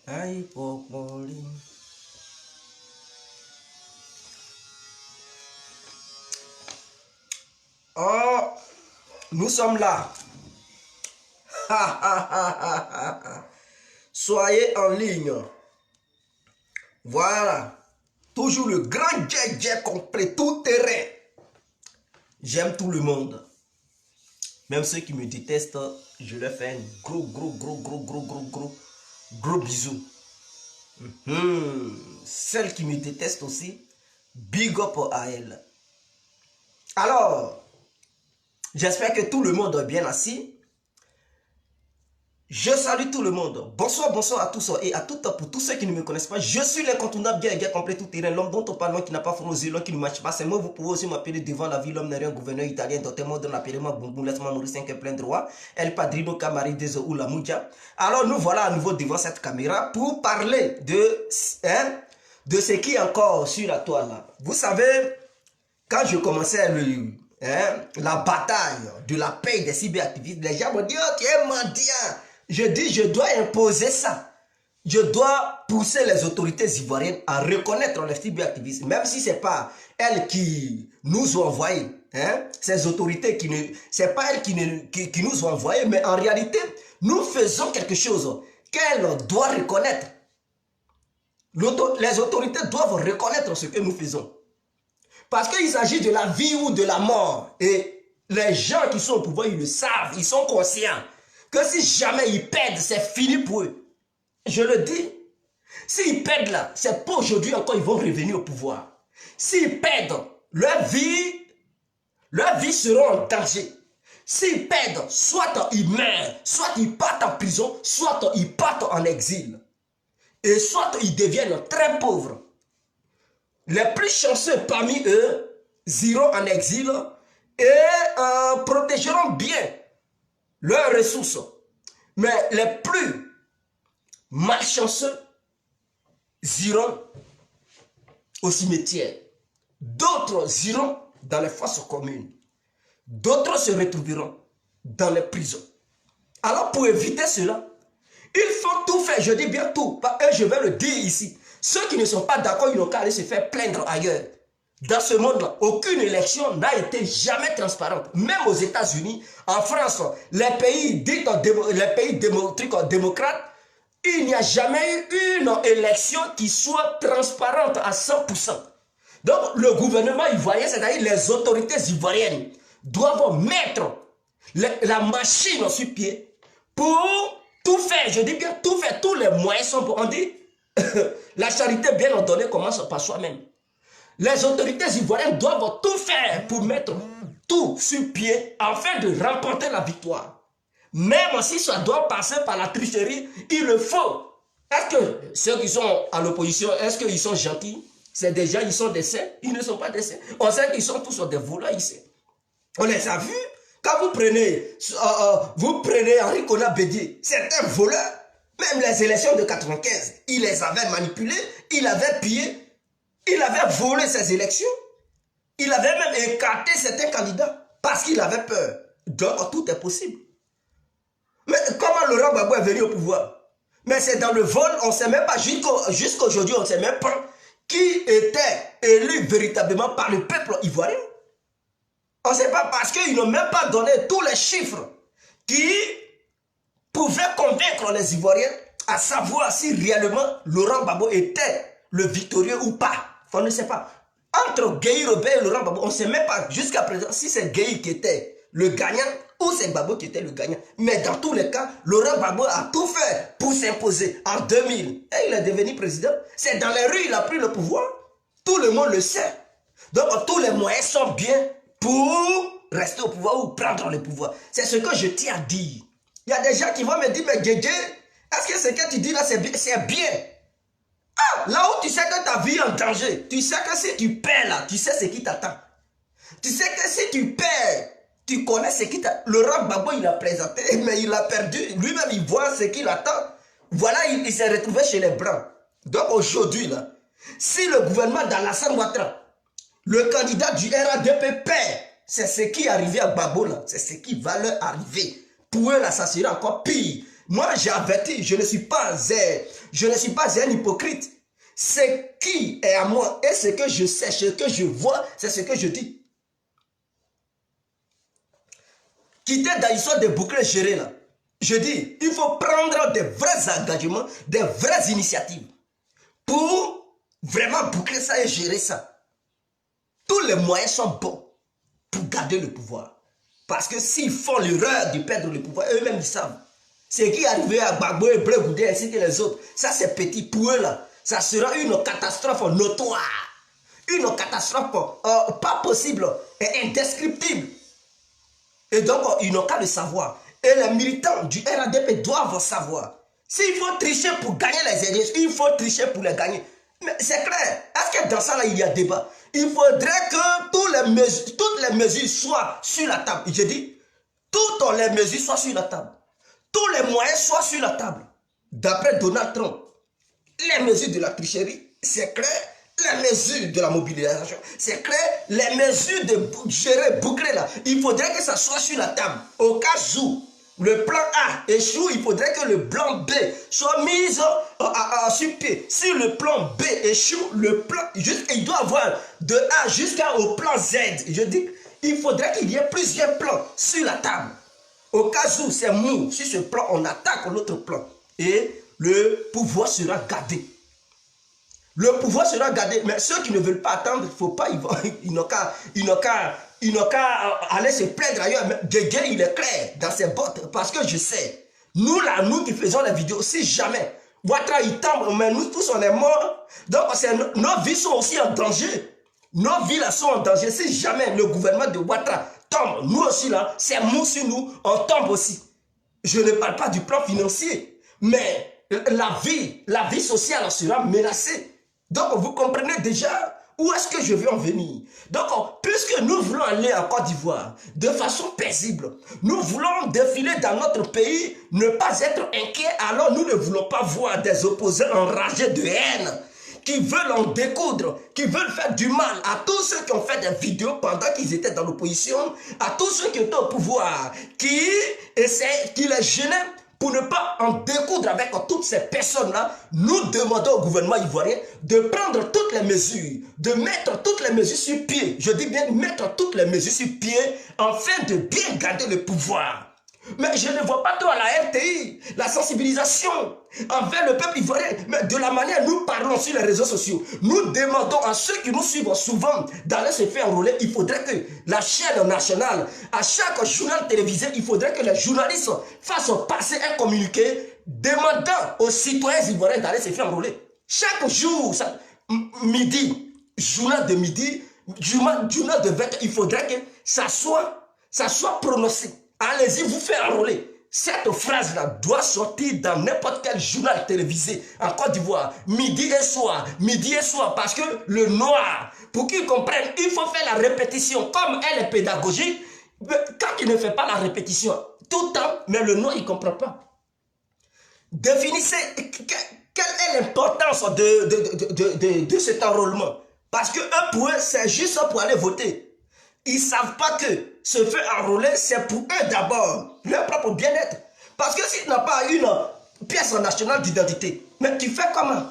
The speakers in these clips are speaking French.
Aïe, popoli. Oh, nous sommes là. Soyez en ligne. Voilà. Toujours le grand jet complet, tout terrain. J'aime tout le monde. Même ceux qui me détestent, je leur fais un gros bisou. Celles qui me détestent aussi, big up à elles. Alors, j'espère que tout le monde est bien assis. Je salue tout le monde. Bonsoir à tous et à toutes. Pour tous ceux qui ne me connaissent pas, je suis l'incontournable bien complet tout terrain, l'homme dont on parle, l'homme qui n'a pas froid aux yeux, l'homme qui ne marche pas. C'est moi, vous pouvez aussi m'appeler devant la ville, l'homme n'est rien, gouverneur italien, docteur de l'appellement Boum, laisse-moi mourir 5 plein droit. El Padrino Camari des ou la Mouja. Alors nous voilà à nouveau devant cette caméra pour parler de ce qui est encore sur la toile. Vous savez, quand je commençais la bataille de la paix des cyberactivistes, les gens me disent oh, tu es mendiant. Je dis, je dois imposer ça. Je dois pousser les autorités ivoiriennes à reconnaître les cyberactivistes, même si ce n'est pas elles qui nous ont envoyés. Ces autorités qui ne... C'est pas elles qui nous ont envoyés, mais en réalité, nous faisons quelque chose qu'elles doivent reconnaître. Les autorités doivent reconnaître ce que nous faisons. Parce qu'il s'agit de la vie ou de la mort. Et les gens qui sont au pouvoir, ils le savent, ils sont conscients. Que si jamais ils perdent, c'est fini pour eux. Je le dis. S'ils perdent là, c'est pas aujourd'hui encore ils vont revenir au pouvoir. S'ils perdent, leur vie sera en danger. S'ils perdent, soit ils meurent, soit ils partent en prison, soit ils partent en exil. Et soit ils deviennent très pauvres. Les plus chanceux parmi eux iront en exil et protégeront bien leurs ressources. Mais les plus malchanceux iront au cimetière. D'autres iront dans les fosses communes. D'autres se retrouveront dans les prisons. Alors pour éviter cela, il faut tout faire, je dis bien tout. Et je vais le dire ici. Ceux qui ne sont pas d'accord, ils n'ont qu'à aller se faire plaindre ailleurs. Dans ce monde-là, aucune élection n'a été jamais transparente. Même aux États-Unis, en France, les pays démocrates, il n'y a jamais eu une élection qui soit transparente à 100%. Donc, le gouvernement ivoirien, c'est-à-dire les autorités ivoiriennes, doivent mettre la machine sur pied pour tout faire. Je dis bien tout faire. Tous les moyens sont pour. On dit, la charité bien ordonnée commence par soi-même. Les autorités ivoiriennes doivent tout faire pour mettre tout sur pied afin de remporter la victoire. Même si ça doit passer par la tricherie, il le faut. Est-ce que ceux qui sont à l'opposition, est-ce qu'ils sont gentils? C'est des gens, ils sont des saints? Ils ne sont pas des saints. On sait qu'ils sont tous des voleurs ici. On les a vus. Quand vous prenez Henri Konan Bédié, c'est un voleur. Même les élections de 95, il les avait manipulées, il avait pillé. Il avait volé ces élections. Il avait même écarté certains candidats parce qu'il avait peur. Donc, tout est possible. Mais comment Laurent Gbagbo est venu au pouvoir? Mais c'est dans le vol, on ne sait même pas, jusqu'à aujourd'hui, on ne sait même pas qui était élu véritablement par le peuple ivoirien. On ne sait pas parce qu'ils n'ont même pas donné tous les chiffres qui pouvaient convaincre les Ivoiriens à savoir si réellement Laurent Gbagbo était le victorieux ou pas. On ne sait pas. Entre Gueye Robert et Laurent Gbagbo, on ne sait même pas jusqu'à présent si c'est Gueye qui était le gagnant ou c'est Gbagbo qui était le gagnant. Mais dans tous les cas, Laurent Gbagbo a tout fait pour s'imposer en 2000. Et il est devenu président. C'est dans les rues qu'il a pris le pouvoir. Tout le monde le sait. Donc tous les moyens sont bien pour rester au pouvoir ou prendre le pouvoir. C'est ce que je tiens à dire. Il y a des gens qui vont me dire, mais Djedje, est-ce que ce que tu dis là, c'est bien? Ah, là où tu sais que ta vie est en danger, tu sais que si tu perds là, tu sais ce qui t'attend. Tu sais que si tu perds, tu connais ce qui t'attend. Laurent Gbagbo, il a présenté, mais il a perdu. Lui-même, il voit ce qu'il attend. Voilà, il s'est retrouvé chez les Blancs. Donc aujourd'hui, là, si le gouvernement d'Alassane Ouattara, le candidat du RADP perd, c'est ce qui est arrivé à Gbagbo là, c'est ce qui va leur arriver. Pour eux, là, ça sera encore pire. Moi, j'ai averti, je ne suis pas un hypocrite. Ce qui est à moi et ce que je sais, ce que je vois, c'est ce que je dis. Quitter dans l'histoire des boucliers gérés là. Je dis, il faut prendre des vrais engagements, des vraies initiatives pour vraiment boucler ça et gérer ça. Tous les moyens sont bons pour garder le pouvoir. Parce que s'ils font l'erreur de perdre le pouvoir, eux-mêmes ils savent. Ce qui est arrivé à Gbagbo et Blé Goudé ainsi que les autres, ça c'est petit pour eux là. Ça sera une catastrophe notoire. Une catastrophe pas possible et indescriptible. Et donc, ils n'ont qu'à le savoir. Et les militants du RADP doivent savoir. S'il faut tricher pour gagner les élections, il faut tricher pour les gagner. Mais c'est clair. Est-ce que dans ça, là, il y a débat? Il faudrait que toutes les mesures soient sur la table. Je dis, toutes les mesures soient sur la table. Tous les moyens soient sur la table. D'après Donald Trump, les mesures de la tricherie, c'est clair. Les mesures de la mobilisation, c'est clair. Les mesures de gérer, boucler là, il faudrait que ça soit sur la table. Au cas où le plan A échoue, il faudrait que le plan B soit mis sur pied. Si le plan B échoue, le plan, il doit avoir de A jusqu'au plan Z. Je dis, il faudrait qu'il y ait plusieurs plans sur la table. Au cas où c'est mou, sur ce plan, on attaque l'autre plan. Et le pouvoir sera gardé. Le pouvoir sera gardé, mais ceux qui ne veulent pas attendre, il ne faut pas, ils n'ont qu'à aller se plaindre ailleurs. Mais Guégué, il est clair dans ses bottes, parce que je sais, nous là, nous qui faisons les vidéos, si jamais Ouattara il tombe, mais nous tous on est morts, donc nos vies sont aussi en danger. Nos vies là sont en danger. Si jamais le gouvernement de Ouattara tombe, nous aussi là, c'est nous sur nous, on tombe aussi. Je ne parle pas du plan financier, mais la vie sociale sera menacée. Donc, vous comprenez déjà où est-ce que je veux en venir. Donc, puisque nous voulons aller en Côte d'Ivoire de façon paisible, nous voulons défiler dans notre pays, ne pas être inquiets, alors nous ne voulons pas voir des opposants enragés de haine, qui veulent en découdre, qui veulent faire du mal à tous ceux qui ont fait des vidéos pendant qu'ils étaient dans l'opposition, à tous ceux qui étaient au pouvoir, qui les gênaient. Pour ne pas en découdre avec toutes ces personnes-là, nous demandons au gouvernement ivoirien de prendre toutes les mesures, de mettre toutes les mesures sur pied. Je dis bien mettre toutes les mesures sur pied afin de bien garder le pouvoir. Mais je ne vois pas trop à la RTI, la sensibilisation envers le peuple ivoirien. Mais de la manière nous parlons sur les réseaux sociaux, nous demandons à ceux qui nous suivent souvent d'aller se faire enrôler. Il faudrait que la chaîne nationale, à chaque journal télévisé, il faudrait que les journalistes fassent passer un communiqué demandant aux citoyens ivoiriens d'aller se faire enrôler. Chaque jour, midi, journal de midi, journal de 20, il faudrait que ça soit prononcé. Allez-y vous faire enrôler. Cette phrase-là doit sortir dans n'importe quel journal télévisé en Côte d'Ivoire, midi et soir, parce que le noir, pour qu'ils comprennent, il faut faire la répétition. Comme elle est pédagogique, quand il ne fait pas la répétition tout le temps, mais le noir, il ne comprend pas. Définissez quelle est l'importance de cet enrôlement. Parce que eux, pour eux, c'est juste pour aller voter. Ils ne savent pas que se faire enrôler, c'est pour eux d'abord, leur propre bien-être. Parce que si tu n'as pas une pièce nationale d'identité, mais tu fais comment?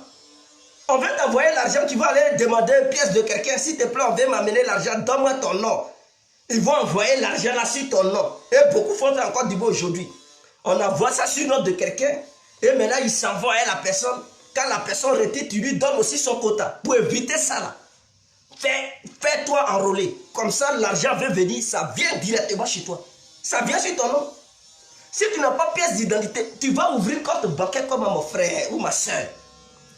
On veut t'envoyer l'argent, tu vas aller demander une pièce de quelqu'un. S'il te plaît, on veut m'amener l'argent, donne-moi ton nom. Ils vont envoyer l'argent là sur ton nom. Et beaucoup font ça encore du beau aujourd'hui. On envoie ça sur le nom de quelqu'un. Et maintenant, il s'envoie à la personne. Quand la personne retire, tu lui donnes aussi son quota. Pour éviter ça là. Fais-toi enrôler. Comme ça, l'argent veut venir, ça vient directement chez toi. Ça vient sur ton nom. Si tu n'as pas pièce d'identité, tu vas ouvrir compte bancaire comme mon frère ou ma soeur.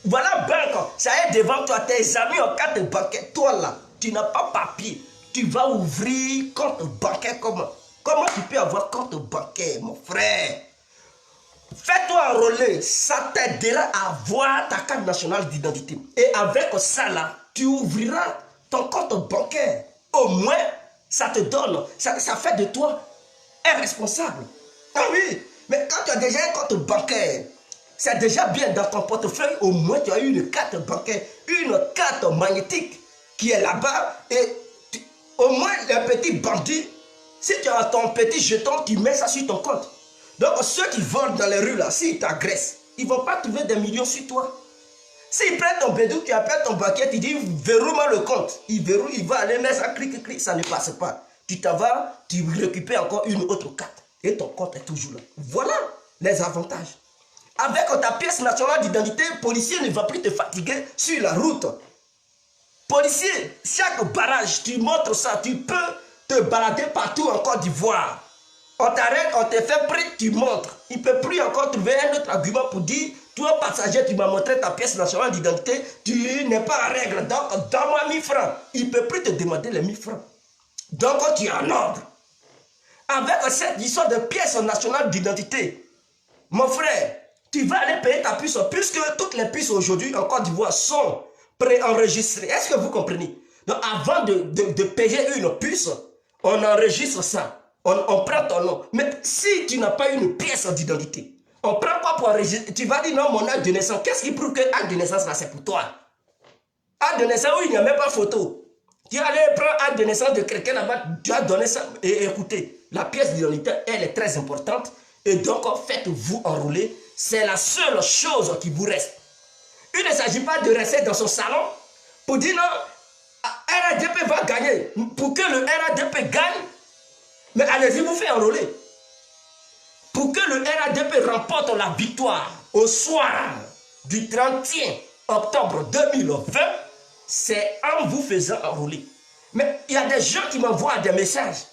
Voilà, banque, ça est devant toi, tes amis ont carte bancaire. Toi là, tu n'as pas papier. Tu vas ouvrir compte bancaire comment? Comment tu peux avoir compte bancaire, mon frère? Fais-toi enrôler, ça t'aidera à avoir ta carte nationale d'identité. Et avec ça là, tu ouvriras ton compte bancaire. Au moins, ça te donne, ça fait de toi un responsable. Ah oui, mais quand tu as déjà un compte bancaire, c'est déjà bien dans ton portefeuille, au moins tu as une carte bancaire, une carte magnétique qui est là-bas. Et au moins, les petits bandits, si tu as ton petit jeton, tu mets ça sur ton compte. Donc ceux qui volent dans les rues là, s'ils t'agressent, ils ne vont pas trouver des millions sur toi. S'ils prennent ton bédou, tu appelles ton banquier, tu dis verrouille-moi le compte. Il verrouille, il va aller, mais ça clique, ça ne passe pas. Tu t'en vas, tu récupères encore une autre carte. Et ton compte est toujours là. Voilà les avantages. Avec ta pièce nationale d'identité, policier ne va plus te fatiguer sur la route. Policier, chaque barrage, tu montres ça, tu peux te balader partout en Côte d'Ivoire. On t'arrête, on te fait prix, tu montres. Il ne peut plus encore trouver un autre argument pour dire, toi passager, tu m'as montré ta pièce nationale d'identité, tu n'es pas en règle, donc donne-moi 1000 francs. Il ne peut plus te demander les 1000 francs. Donc tu es en ordre. Avec cette histoire de pièce nationale d'identité, mon frère, tu vas aller payer ta puce, puisque toutes les puces aujourd'hui en Côte d'Ivoire sont préenregistrées. Est-ce que vous comprenez? Donc avant de payer une puce, on enregistre ça. On prend ton nom. Mais si tu n'as pas une pièce d'identité, on prend quoi pour enregistrer? Tu vas dire non, mon acte de naissance. Qu'est-ce qui prouve que l'acte de naissance là, c'est pour toi? Acte de naissance où il n'y a même pas photo. Tu vas aller prendre acte de naissance de quelqu'un là-bas, tu as donné ça. Et écoutez, la pièce d'identité, elle est très importante. Et donc, faites-vous enrôler. C'est la seule chose qui vous reste. Il ne s'agit pas de rester dans son salon pour dire non, RADP va gagner. Pour que le RADP gagne, mais allez-y vous faire enrôler. Pour que le RADP remporte la victoire au soir du 31 octobre 2020, c'est en vous faisant enrôler. Mais il y a des gens qui m'envoient des messages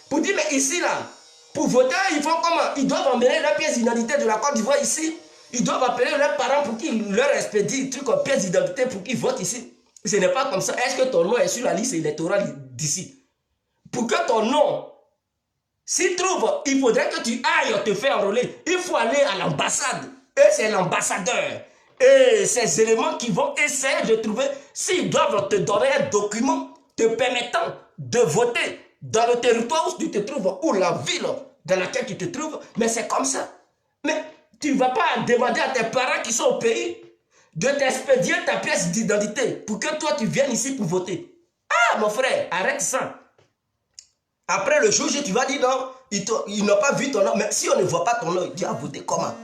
pour dire, mais ici là, pour voter, ils font comment? Ils doivent emmener la pièce d'identité de la Côte d'Ivoire ici. Ils doivent appeler leurs parents pour qu'ils leur expédient truc en pièce d'identité pour qu'ils votent ici. Ce n'est pas comme ça. Est-ce que ton nom est sur la liste électorale d'ici? Pour que ton nom s'y trouve, il faudrait que tu ailles te faire enrôler. Il faut aller à l'ambassade. Et c'est l'ambassadeur. Et ces éléments qui vont essayer de trouver s'ils doivent te donner un document te permettant de voter dans le territoire où tu te trouves, ou la ville dans laquelle tu te trouves. Mais c'est comme ça. Mais tu ne vas pas demander à tes parents qui sont au pays de t'expédier ta pièce d'identité pour que toi tu viennes ici pour voter. Ah mon frère, arrête ça. Après le jour, tu vas dire non, ils n'ont pas vu ton nom. Mais si on ne voit pas ton nom, tu vas voter comment?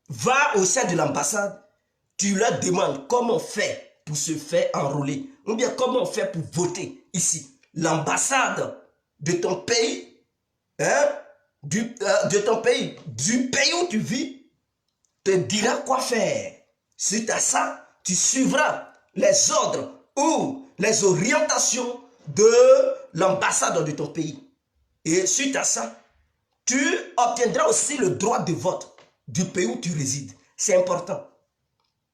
Va au sein de l'ambassade, tu leur demandes comment on fait pour se faire enrôler. Ou bien comment on fait pour voter ici. L'ambassade de ton pays, hein, du pays où tu vis, te dira quoi faire. Suite à ça, tu suivras les ordres ou les orientations de l'ambassade de ton pays. Et suite à ça, tu obtiendras aussi le droit de vote du pays où tu résides. C'est important.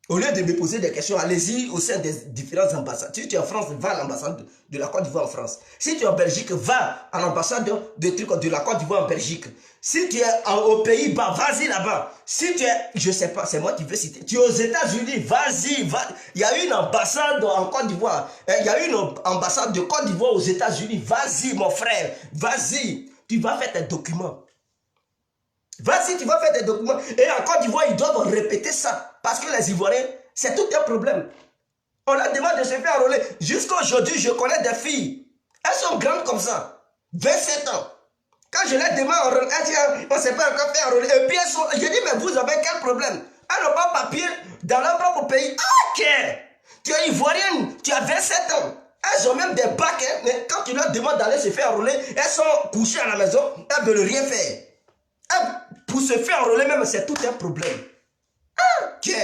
Au lieu de me poser des questions, allez-y au sein des différentes ambassades. Si tu es en France, va à l'ambassade de la Côte d'Ivoire en France. Si tu es en Belgique, va à l'ambassade de la Côte d'Ivoire en Belgique. Si tu es aux Pays-Bas, vas-y là-bas. Si tu es, je ne sais pas, c'est moi qui veux citer. Tu es aux États-Unis, vas-y, va. Il y a une ambassade en Côte d'Ivoire. Il y a une ambassade de Côte d'Ivoire aux États-Unis. Vas-y, mon frère, vas-y. Tu vas faire tes documents. Vas-y, tu vas faire des documents. Et en Côte d'Ivoire, ils doivent répéter ça. Parce que les Ivoiriens, c'est tout un problème. On leur demande de se faire enrôler. Jusqu'à aujourd'hui, je connais des filles. Elles sont grandes comme ça. 27 ans. Quand je les demande, elles disent, on ne s'est pas encore fait enrôler. Et puis elles sont, je dis, mais vous avez quel problème? Elles n'ont pas papier dans leur propre pays. Ok. Tu es ivoirienne, tu as 27 ans. Elles ont même des bacs. Hein, mais quand tu leur demandes d'aller se faire enrôler, elles sont couchées à la maison. Elles ne veulent rien faire. Pour se faire enrôler même, c'est tout un problème. Ok.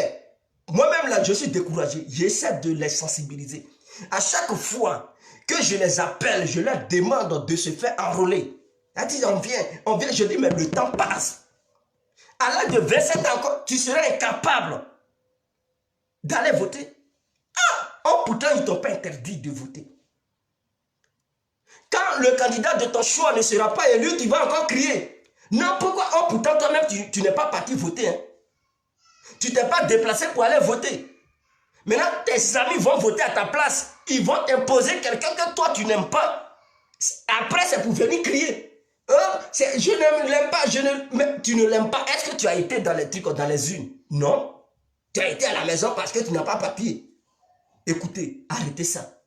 Moi-même là, je suis découragé. J'essaie de les sensibiliser. À chaque fois que je les appelle, je leur demande de se faire enrôler. Elles disent, on vient, je dis, mais le temps passe. À l'âge de 27 ans, tu serais incapable d'aller voter. Oh, pourtant, ils ne t'ont pas interdit de voter. Quand le candidat de ton choix ne sera pas élu, tu vas encore crier. Non, pourquoi? Oh, pourtant, toi-même, tu n'es pas parti voter. Hein. Tu t'es pas déplacé pour aller voter. Maintenant, tes amis vont voter à ta place. Ils vont imposer quelqu'un que toi, tu n'aimes pas. Après, c'est pour venir crier. Oh, je ne l'aime pas. Mais tu ne l'aimes pas. Est-ce que tu as été dans les trucs, dans les urnes? Non. Tu as été à la maison parce que tu n'as pas papier. Écoutez, arrêtez ça.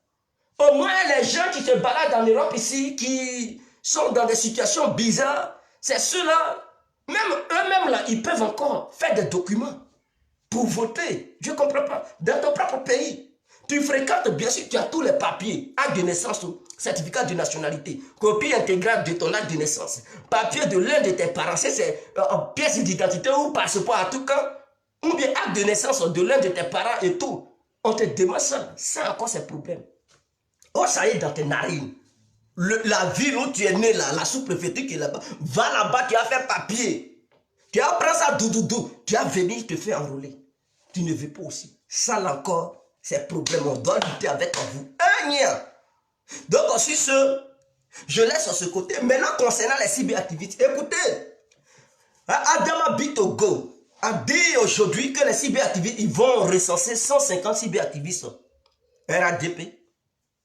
Au moins, les gens qui se baladent en Europe ici, qui sont dans des situations bizarres, c'est ceux-là Même eux-mêmes là, ils peuvent encore faire des documents pour voter. Je ne comprends pas. Dans ton propre pays, tu fréquentes, bien sûr, tu as tous les papiers, acte de naissance, certificat de nationalité, copie intégrale de ton acte de naissance, papier de l'un de tes parents, c'est pièce d'identité ou passeport à tout cas, ou bien acte de naissance de l'un de tes parents et tout. On te demande ça, ça encore c'est problème. Oh, ça y est dans tes narines. La ville où tu es né là, la sous-préfecture qui est là-bas, va là-bas, tu as fait papier. Tu as pris ça doudou, tu as venu te faire enrôler. Tu ne veux pas aussi. Ça là encore, c'est problème. On doit lutter avec vous. Donc ensuite, je laisse ce côté. Maintenant, concernant les cyberactivistes, écoutez, Adama Bitogo a dit aujourd'hui que les cyberactivistes, ils vont recenser 150 cyberactivistes RADP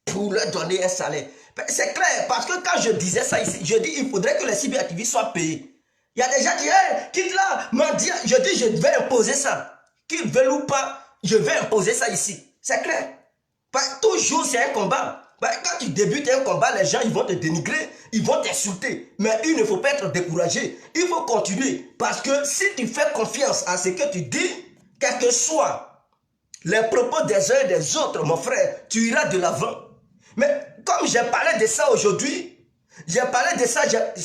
pour leur donner un salaire. C'est clair, parce que quand je disais ça ici, je dis il faudrait que les cyberactivistes soient payés. Il y a des gens qui disent, hey, quitte là, je dis je vais imposer ça. Qu'ils veulent ou pas, je vais imposer ça ici. C'est clair. Toujours c'est un combat. Quand tu débutes un combat, les gens ils vont te dénigrer, ils vont t'insulter. Mais il ne faut pas être découragé. Il faut continuer. Parce que si tu fais confiance à ce que tu dis, quel que soit les propos des uns et des autres, mon frère, tu iras de l'avant. Mais comme j'ai parlé de ça aujourd'hui, j'ai parlé de ça,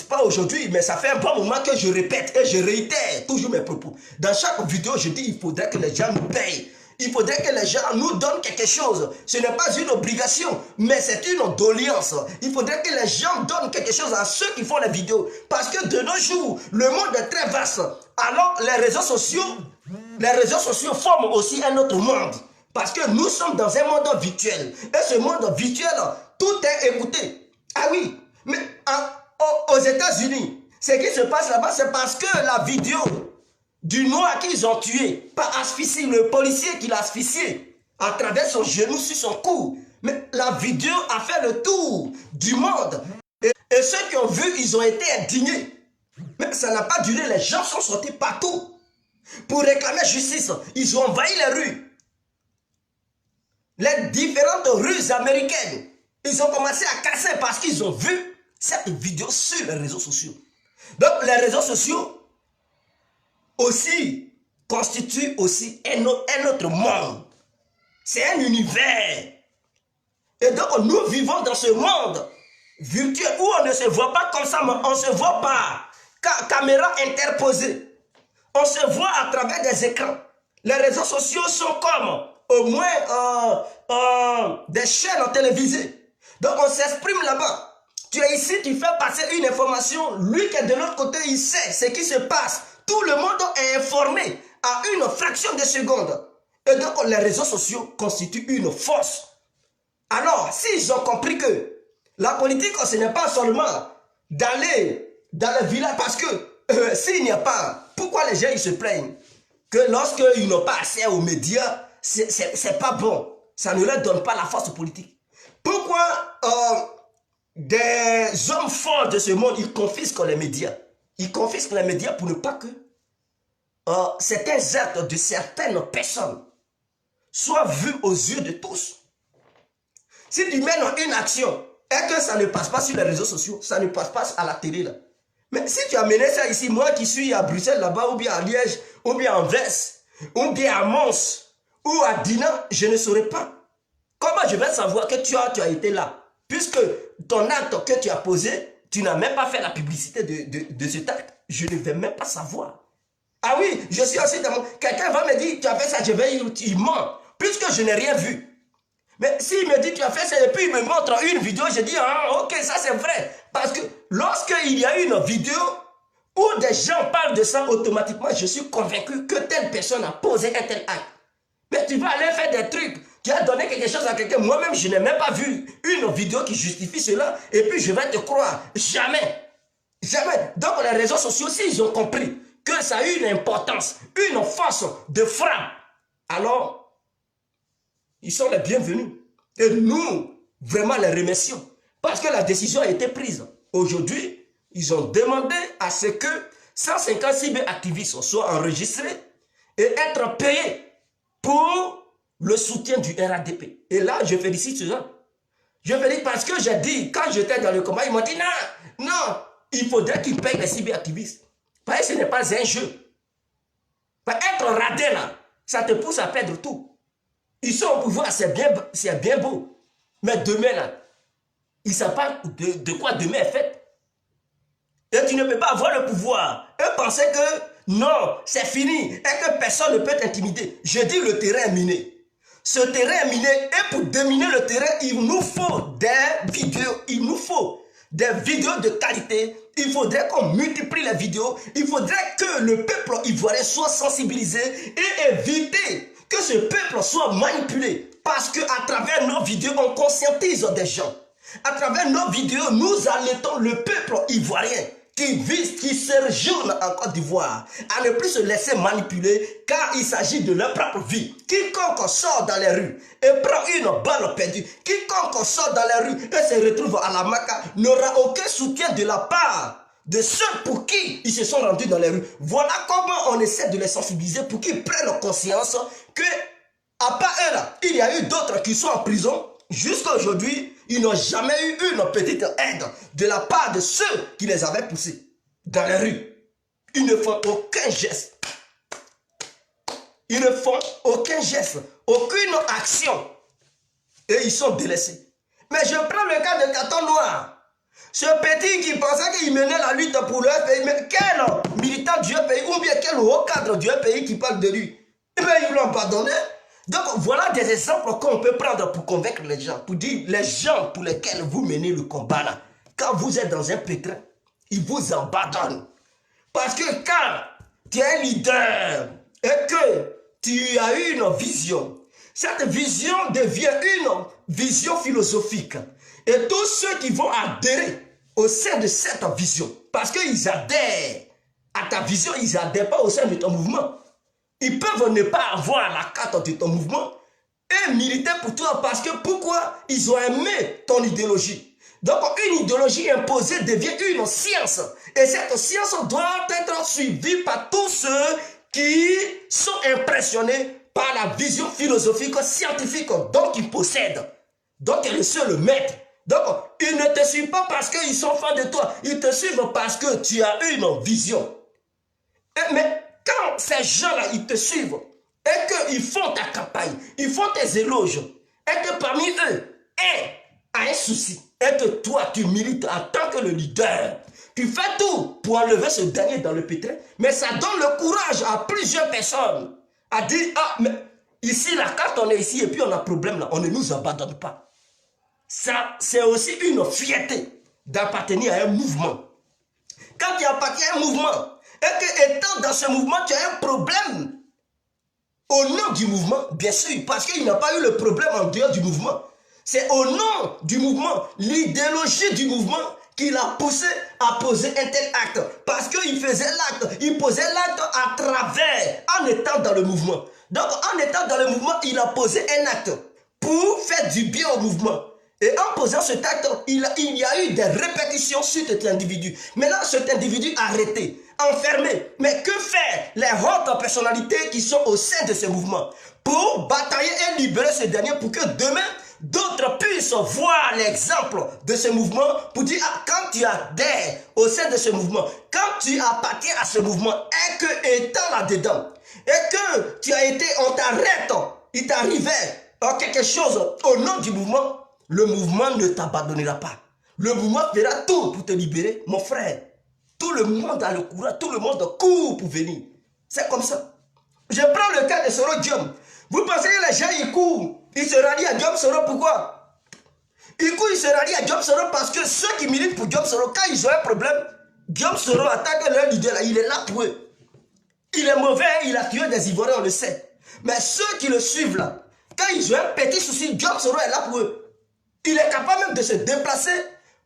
pas aujourd'hui, mais ça fait un bon moment que je répète et je réitère toujours mes propos. Dans chaque vidéo, je dis il faudrait que les gens nous payent. Il faudrait que les gens nous donnent quelque chose. Ce n'est pas une obligation, mais c'est une doléance. Il faudrait que les gens donnent quelque chose à ceux qui font les vidéos. Parce que de nos jours, le monde est très vaste. Alors, les réseaux sociaux forment aussi un autre monde. Parce que nous sommes dans un monde virtuel. Et ce monde virtuel, tout est écouté. Ah oui, mais aux États-Unis, ce qui se passe là-bas, c'est parce que la vidéo du noir qu'ils ont tué, pas asphyxié, le policier qui l'a asphyxié à travers son genou sur son cou. Mais la vidéo a fait le tour du monde. Et ceux qui ont vu, ils ont été indignés. Mais ça n'a pas duré, les gens sont sortis partout pour réclamer justice. Ils ont envahi les rues. Les différentes rues américaines, ils ont commencé à casser parce qu'ils ont vu cette vidéo sur les réseaux sociaux. Donc les réseaux sociaux aussi constituent aussi un autre monde. C'est un univers. Et donc nous vivons dans ce monde virtuel où on ne se voit pas comme ça, mais on ne se voit pas. Caméra interposée. On se voit à travers des écrans. Les réseaux sociaux sont comme au moins des chaînes télévisées. Donc on s'exprime là-bas. Tu es ici, tu fais passer une information. Lui qui est de l'autre côté, il sait ce qui se passe. Tout le monde est informé à une fraction de seconde. Et donc les réseaux sociaux constituent une force. Alors, s'ils ont compris que la politique, ce n'est pas seulement d'aller dans le village, parce que s'il n'y a pas, pourquoi les gens ils se plaignent que lorsqu'ils n'ont pas accès aux médias, c'est pas bon. Ça ne leur donne pas la force politique. Pourquoi des hommes forts de ce monde, ils confisquent les médias? Ils confisquent les médias pour ne pas que certains actes de certaines personnes soient vus aux yeux de tous. Si tu mènes une action et que ça ne passe pas sur les réseaux sociaux, ça ne passe pas à la télé là. Mais si tu as mené ça ici, moi qui suis à Bruxelles là-bas, ou bien à Liège, ou bien à Anvers, ou bien à Mons, ou à Dinan, je ne saurais pas. Comment je vais savoir que tu as été là? Puisque ton acte que tu as posé, tu n'as même pas fait la publicité de cet acte. Je ne vais même pas savoir. Ah oui, je suis aussi dans mon... Quelqu'un va me dire, tu as fait ça, je vais il ment. Puisque je n'ai rien vu. Mais s'il me dit, tu as fait ça, et puis il me montre une vidéo, je dis, ah ok, ça c'est vrai. Parce que lorsqu'il y a une vidéo où des gens parlent de ça, automatiquement, je suis convaincu que telle personne a posé un tel acte. Mais tu vas aller faire des trucs, tu as donné quelque chose à quelqu'un. Moi-même, je n'ai même pas vu une vidéo qui justifie cela, et puis je vais te croire. Jamais. Jamais. Donc les réseaux sociaux, s'ils ont compris que ça a une importance, une force de frappe, alors ils sont les bienvenus. Et nous, vraiment les remercions. Parce que la décision a été prise. Aujourd'hui, ils ont demandé à ce que 150 cyberactivistes soient enregistrés et être payés pour le soutien du RADP. Et là, je félicite cela. Je félicite parce que j'ai dit, quand j'étais dans le combat, ils m'ont dit non, il faudrait qu'ils payent les cyberactivistes. Parce que ce n'est pas un jeu. Être radin là, ça te pousse à perdre tout. Ils sont au pouvoir, c'est bien beau. Mais demain là, ils ne savent pas de quoi demain est fait. Et tu ne peux pas avoir le pouvoir. Eux pensaient que non, c'est fini. Et que personne ne peut t'intimider. Je dis le terrain est miné. Ce terrain est miné. Et pour déminer le terrain, il nous faut des vidéos. Il nous faut des vidéos de qualité. Il faudrait qu'on multiplie les vidéos. Il faudrait que le peuple ivoirien soit sensibilisé et éviter que ce peuple soit manipulé. Parce qu'à travers nos vidéos, on conscientise des gens. À travers nos vidéos, nous allaitons le peuple ivoirien qui se réjouit en Côte d'Ivoire à ne plus se laisser manipuler car il s'agit de leur propre vie. Quiconque sort dans les rues et prend une balle perdue, quiconque sort dans les rues et se retrouve à la Maka n'aura aucun soutien de la part de ceux pour qui ils se sont rendus dans les rues. Voilà comment on essaie de les sensibiliser pour qu'ils prennent conscience que, à part eux là, il y a eu d'autres qui sont en prison. Jusqu'à aujourd'hui, ils n'ont jamais eu une petite aide de la part de ceux qui les avaient poussés dans les rues. Ils ne font aucun geste. Ils ne font aucun geste, aucune action. Et ils sont délaissés. Mais je prends le cas de Caton Noir. Ce petit qui pensait qu'il menait la lutte pour leur pays. Mais quel militant du pays ou bien quel haut cadre du pays qui parle de lui? Eh bien, ils ne l'ont pas donné. Donc voilà des exemples qu'on peut prendre pour convaincre les gens, pour dire les gens pour lesquels vous menez le combat là, quand vous êtes dans un pétrin, ils vous abandonnent. Parce que quand tu es un leader et que tu as une vision, cette vision devient une vision philosophique. Et tous ceux qui vont adhérer au sein de cette vision, parce qu'ils adhèrent à ta vision, ils n'adhèrent pas au sein de ton mouvement. Ils peuvent ne pas avoir la carte de ton mouvement et militer pour toi parce que pourquoi? Ils ont aimé ton idéologie. Donc une idéologie imposée devient une science. Et cette science doit être suivie par tous ceux qui sont impressionnés par la vision philosophique, scientifique dont ils possèdent. Donc ils sont le maître. Donc ils ne te suivent pas parce qu'ils sont fans de toi. Ils te suivent parce que tu as une vision. Mais quand ces gens-là, ils te suivent et qu'ils font ta campagne, ils font tes éloges, et que parmi eux, un a un souci, et que toi, tu milites en tant que le leader, tu fais tout pour enlever ce dernier dans le pétrin, mais ça donne le courage à plusieurs personnes à dire, ah, mais ici, là, quand on est ici et puis on a un problème là, on ne nous abandonne pas. Ça, c'est aussi une fierté d'appartenir à un mouvement. Quand tu appartiens à un mouvement, et que étant dans ce mouvement, tu as un problème au nom du mouvement, bien sûr, parce qu'il n'a pas eu le problème en dehors du mouvement. C'est au nom du mouvement, l'idéologie du mouvement qui l'a poussé à poser un tel acte. Parce qu'il faisait l'acte, il posait l'acte à travers, en étant dans le mouvement. Donc en étant dans le mouvement, il a posé un acte pour faire du bien au mouvement. Et en posant cet acte, il y a eu des répercussions sur cet individu. Maintenant, cet individu arrêté, enfermé. Mais que faire les hautes personnalités qui sont au sein de ce mouvement pour batailler et libérer ce dernier pour que demain, d'autres puissent voir l'exemple de ce mouvement pour dire, ah, quand tu adhères au sein de ce mouvement, quand tu appartiens à ce mouvement et que étant là-dedans, et que tu as été, on t'arrête, il t'arrivait quelque chose au nom du mouvement, le mouvement ne t'abandonnera pas. Le mouvement fera tout pour te libérer, mon frère. Tout le monde a le courage, tout le monde court pour venir. C'est comme ça. Je prends le cas de Soro Diom. Vous pensez que les gens, ils courent, ils se rallient à Diom Soro, pourquoi? Ils courent, ils se rallient à Diom Soro parce que ceux qui militent pour Diom Soro, quand ils ont un problème, Diom Soro, en tant que leur leader, il est là pour eux. Il est mauvais, il a tué des Ivoiriens, on le sait. Mais ceux qui le suivent là, quand ils ont un petit souci, Diom Soro est là pour eux. Il est capable même de se déplacer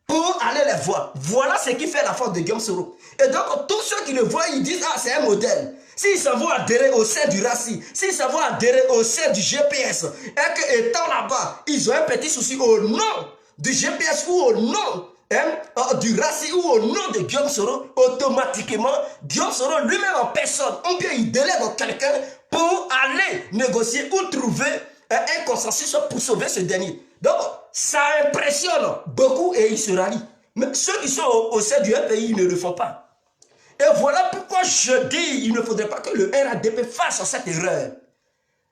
pour aller les voir. Voilà ce qui fait la force de Guillaume Soro. Et donc, tous ceux qui le voient, ils disent, ah, c'est un modèle. S'ils s'en vont adhérer au sein du RACI, s'ils s'en vont adhérer au sein du GPS, et que étant là-bas, ils ont un petit souci au nom du GPS ou au nom du RACI ou au nom de Guillaume Soro, automatiquement, Guillaume Soro lui-même en personne, ou bien il délègue quelqu'un pour aller négocier ou trouver un consensus pour sauver ce dernier. Donc, ça impressionne beaucoup et ils se rallient. Mais ceux qui sont au sein du pays, ils ne le font pas. Et voilà pourquoi je dis, il ne faudrait pas que le RADP fasse cette erreur.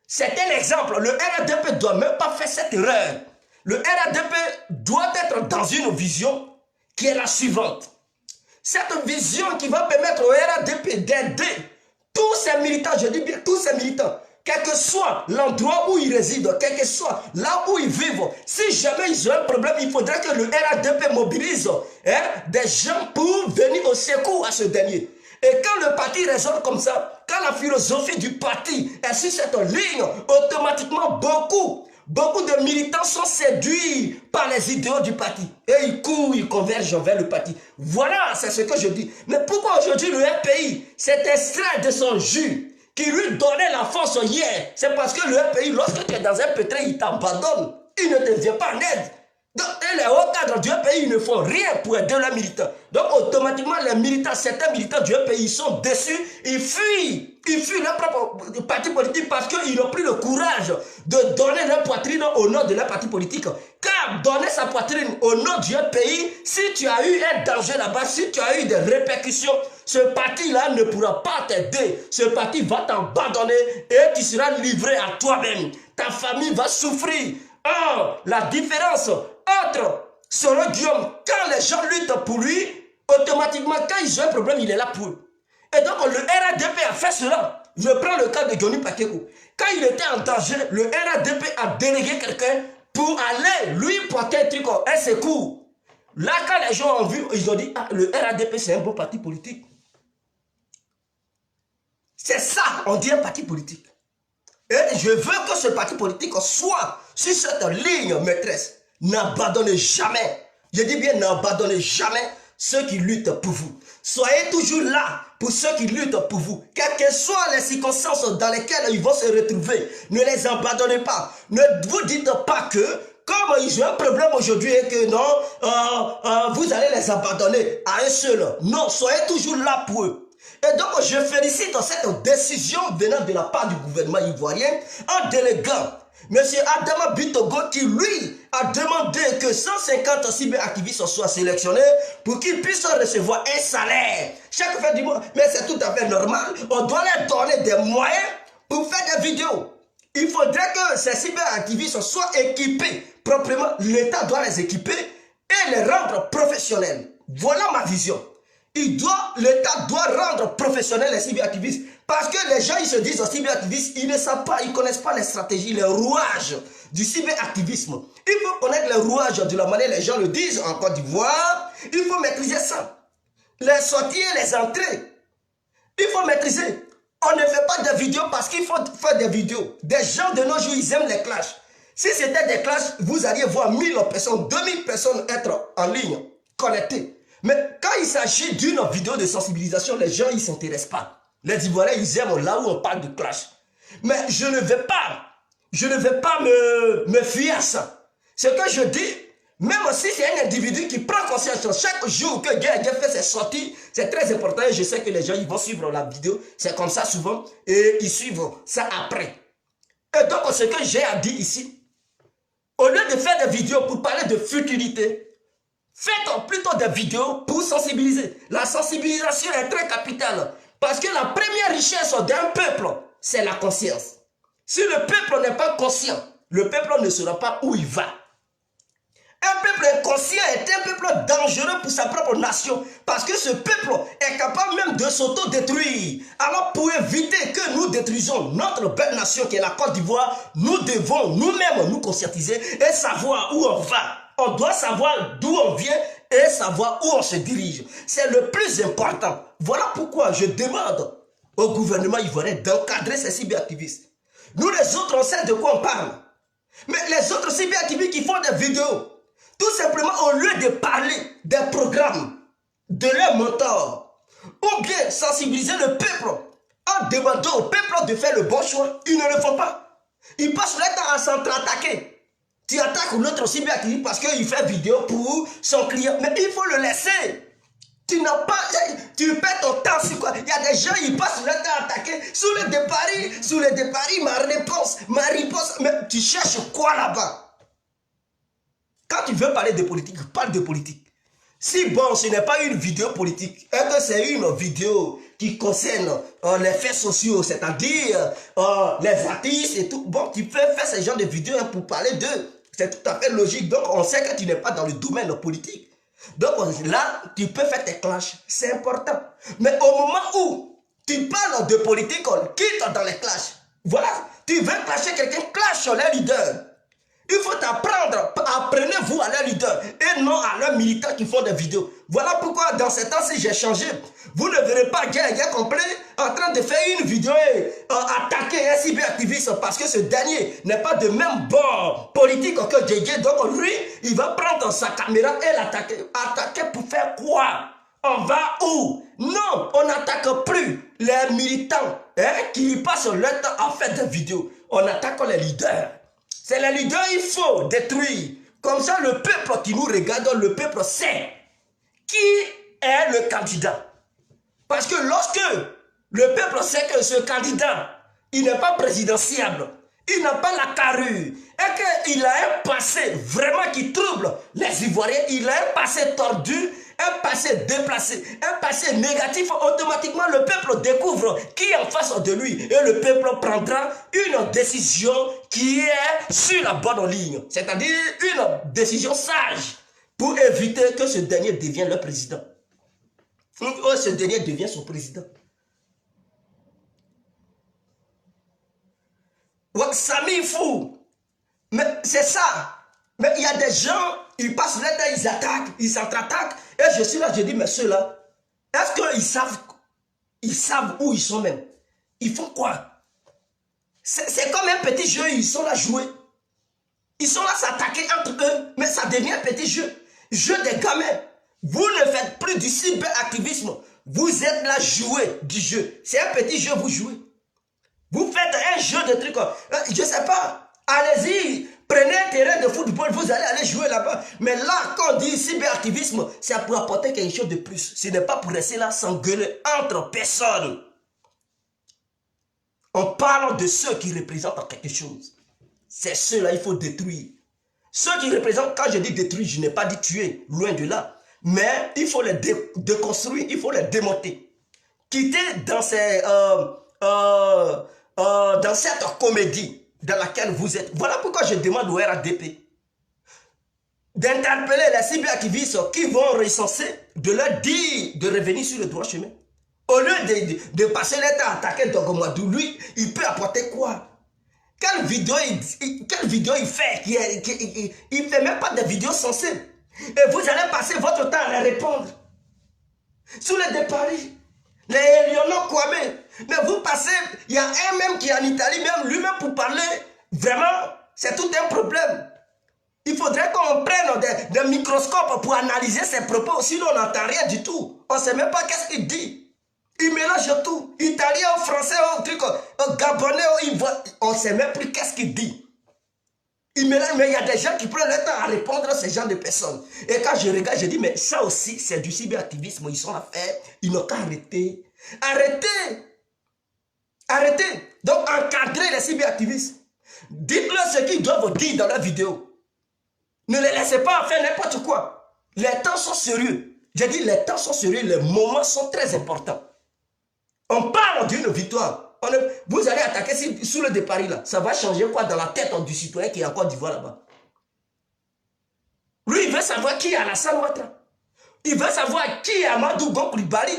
C'est un exemple. Le RADP ne doit même pas faire cette erreur. Le RADP doit être dans une vision qui est la suivante. Cette vision qui va permettre au RADP d'aider tous ces militants, je dis bien tous ces militants, quel que soit l'endroit où ils résident, quel que soit là où ils vivent, si jamais ils ont un problème, il faudrait que le RADP mobilise des gens pour venir au secours à ce dernier. Et quand le parti raisonne comme ça, quand la philosophie du parti est sur cette ligne, automatiquement beaucoup de militants sont séduits par les idéaux du parti. Et ils courent, ils convergent vers le parti. Voilà, c'est ce que je dis. Mais pourquoi aujourd'hui le RPI s'est extrait de son jus qui lui donnait la force hier? C'est parce que le RPI, lorsque tu es dans un pétrin, il t'abandonne. Il ne te vient pas en aide. Donc, les hauts cadres du pays ne font rien pour aider leurs militants. Donc, automatiquement, les militants, certains militants du pays, ils sont déçus, ils fuient leur propre parti politique parce qu'ils n'ont plus le courage de donner leur poitrine au nom de leur parti politique. Car donner sa poitrine au nom du pays, si tu as eu un danger là-bas, si tu as eu des répercussions, ce parti-là ne pourra pas t'aider. Ce parti va t'abandonner et tu seras livré à toi-même. Ta famille va souffrir. Or, la différence entre selon Guillaume, quand les gens luttent pour lui, automatiquement, quand ils ont un problème, il est là pour eux. Et donc, le RADP a fait cela. Je prends le cas de Johnny Pakekou. Quand il était en danger, le RADP a délégué quelqu'un pour aller lui porter un truc, un secours. Là, quand les gens ont vu, ils ont dit, ah, le RADP, c'est un bon parti politique. C'est ça, on dit un parti politique. Et je veux que ce parti politique soit sur cette ligne maîtresse. N'abandonnez jamais, je dis bien n'abandonnez jamais ceux qui luttent pour vous. Soyez toujours là pour ceux qui luttent pour vous. Quelles que soient les circonstances dans lesquelles ils vont se retrouver, ne les abandonnez pas. Ne vous dites pas que, comme ils ont un problème aujourd'hui et que non, vous allez les abandonner à un seul. Non, soyez toujours là pour eux. Et donc, je félicite cette décision venant de la part du gouvernement ivoirien en déléguant M. Adama Bitogo qui, lui, a demandé que 150 cyberactivistes soient sélectionnés pour qu'ils puissent recevoir un salaire chaque fin du mois. Mais c'est tout à fait normal. On doit leur donner des moyens pour faire des vidéos. Il faudrait que ces cyberactivistes soient équipés proprement. L'État doit les équiper et les rendre professionnels. Voilà ma vision. L'État doit rendre professionnels les cyberactivistes. Parce que les gens, ils se disent cyberactivistes, ils ne savent pas, ils ne connaissent pas les stratégies, les rouages du cyberactivisme. Il faut connaître les rouages de la manière les gens le disent en Côte d'Ivoire. Il faut maîtriser ça. Les sorties et les entrées. Il faut maîtriser. On ne fait pas de vidéos parce qu'il faut faire des vidéos. Des gens de nos jours, ils aiment les clashs. Si c'était des clashs, vous alliez voir 1000 personnes, 2000 personnes être en ligne, connectées. Mais quand il s'agit d'une vidéo de sensibilisation, les gens, ils ne s'intéressent pas. Les Ivoiriens, ils aiment là où on parle de clash. Mais je ne vais pas me fier à ça. Ce que je dis, même si c'est un individu qui prend conscience chaque jour que Guy fait ses sorties, c'est très important et je sais que les gens, ils vont suivre la vidéo. C'est comme ça souvent et ils suivent ça après. Et donc, ce que j'ai à dire ici, au lieu de faire des vidéos pour parler de futilité, faites plutôt des vidéos pour sensibiliser. La sensibilisation est très capitale. Parce que la première richesse d'un peuple, c'est la conscience. Si le peuple n'est pas conscient, le peuple ne saura pas où il va. Un peuple inconscient est un peuple dangereux pour sa propre nation. Parce que ce peuple est capable même de s'auto-détruire. Alors pour éviter que nous détruisons notre belle nation qui est la Côte d'Ivoire, nous devons nous-mêmes nous conscientiser et savoir où on va. On doit savoir d'où on vient et savoir où on se dirige. C'est le plus important. Voilà pourquoi je demande au gouvernement ivoirien d'encadrer ces cyberactivistes. Nous les autres, on sait de quoi on parle. Mais les autres cyberactivistes qui font des vidéos, tout simplement au lieu de parler des programmes de leurs mentors, ou bien sensibiliser le peuple en demandant au peuple de faire le bon choix, ils ne le font pas. Ils passent leur temps à s'entre-attaquer. Tu attaques l'autre cyberactiviste parce qu'il fait vidéo pour son client. Mais il faut le laisser. Tu n'as pas... Tu perds ton temps sur quoi? Il y a des gens, ils passent leur temps à attaquer. Sous le départ, ma réponse. Mais tu cherches quoi là-bas? Quand tu veux parler de politique, parle de politique. Si bon, ce n'est pas une vidéo politique, et que c'est une vidéo qui concernent les faits sociaux, c'est-à-dire les artistes et tout. Bon, tu peux faire ce genre de vidéos hein, pour parler d'eux. C'est tout à fait logique. Donc, on sait que tu n'es pas dans le domaine politique. Donc, là, tu peux faire tes clashs. C'est important. Mais au moment où tu parles de politique, on quitte dans les clashs. Voilà. Tu veux clasher quelqu'un, clash sur les leaders. Il faut apprendre, apprenez-vous à leurs leaders et non à leurs militants qui font des vidéos. Voilà pourquoi dans ces temps-ci j'ai changé. Vous ne verrez pas Guerre complet en train de faire une vidéo et attaquer un cyberactiviste parce que ce dernier n'est pas de même bord politique que JJ. Donc lui, il va prendre sa caméra et l'attaquer. Attaquer pour faire quoi? On va où? Non, on n'attaque plus les militants qui passent leur temps à faire des vidéos. On attaque les leaders. C'est les leaders il faut détruire. Comme ça, le peuple qui nous regarde, le peuple sait qui est le candidat. Parce que lorsque le peuple sait que ce candidat, il n'est pas présidentiable, il n'a pas la carrure, et qu'il a un passé vraiment qui trouble les Ivoiriens, il a un passé tordu, un passé déplacé, un passé négatif, automatiquement le peuple découvre qui est en face de lui et le peuple prendra une décision qui est sur la bonne ligne, c'est-à-dire une décision sage pour éviter que ce dernier devienne le président. Ou ce dernier devient son président. Ouais, Samy fou. Mais c'est ça. Mais il y a des gens, ils passent le temps, ils attaquent, ils s'entre-attaquent. Et je suis là, je dis, mais ceux-là, est-ce qu'ils savent où ils sont même? Ils font quoi? C'est comme un petit jeu, ils sont là jouer. Ils sont là s'attaquer entre eux, mais ça devient un petit jeu. Jeu des gamins. Vous ne faites plus du cyberactivisme. Vous êtes là jouer du jeu. C'est un petit jeu, vous jouez. Vous faites un jeu de trucs. Je ne sais pas. Allez-y. Prenez un terrain de football. Vous allez aller jouer là-bas. Mais là, quand on dit cyberactivisme, c'est pour apporter quelque chose de plus. Ce n'est pas pour rester là s'engueuler entre personnes. On parle de ceux qui représentent quelque chose. C'est ceux-là qu'il faut détruire. Ceux qui représentent, quand je dis détruire, je n'ai pas dit tuer, loin de là. Mais il faut les déconstruire, il faut les démonter. Quitter dans cette comédie dans laquelle vous êtes. Voilà pourquoi je demande au RADP d'interpeller les cyberactivistes qui vont recenser, de leur dire de revenir sur le droit chemin. Au lieu de passer le temps à attaquer Dogomadou, lui, il peut apporter quoi? Quelle vidéo il fait? Il ne fait même pas de vidéos sensibles. Et vous allez passer votre temps à les répondre. Sous les de Paris, les Lionel Kwame. Mais vous passez, il y a un même qui est en Italie, même lui-même pour parler. Vraiment, c'est tout un problème. Il faudrait qu'on prenne des microscopes pour analyser ses propos. Sinon, on n'entend rien du tout. On ne sait même pas qu'est-ce qu'il dit. Il mélange tout. Italien, français, gabonais, on ne sait même plus qu'est-ce qu'il dit. Il mélange, mais il y a des gens qui prennent le temps à répondre à ces gens de personnes. Et quand je regarde, je dis, mais ça aussi, c'est du cyberactivisme. Ils sont à faire. Ils n'ont qu'à arrêter. Arrêtez. Arrêtez. Donc, encadrez les cyberactivistes. Dites-leur ce qu'ils doivent dire dans la vidéo. Ne les laissez pas faire n'importe quoi. Les temps sont sérieux. J'ai dit, les temps sont sérieux. Les moments sont très importants. On parle d'une victoire. Vous allez attaquer sous le départ là. Ça va changer quoi dans la tête du citoyen qui est en Côte d'Ivoire là-bas? Lui, il veut savoir qui est Alassane Ouattara. Il veut savoir qui est Amadou Gon Coulibaly.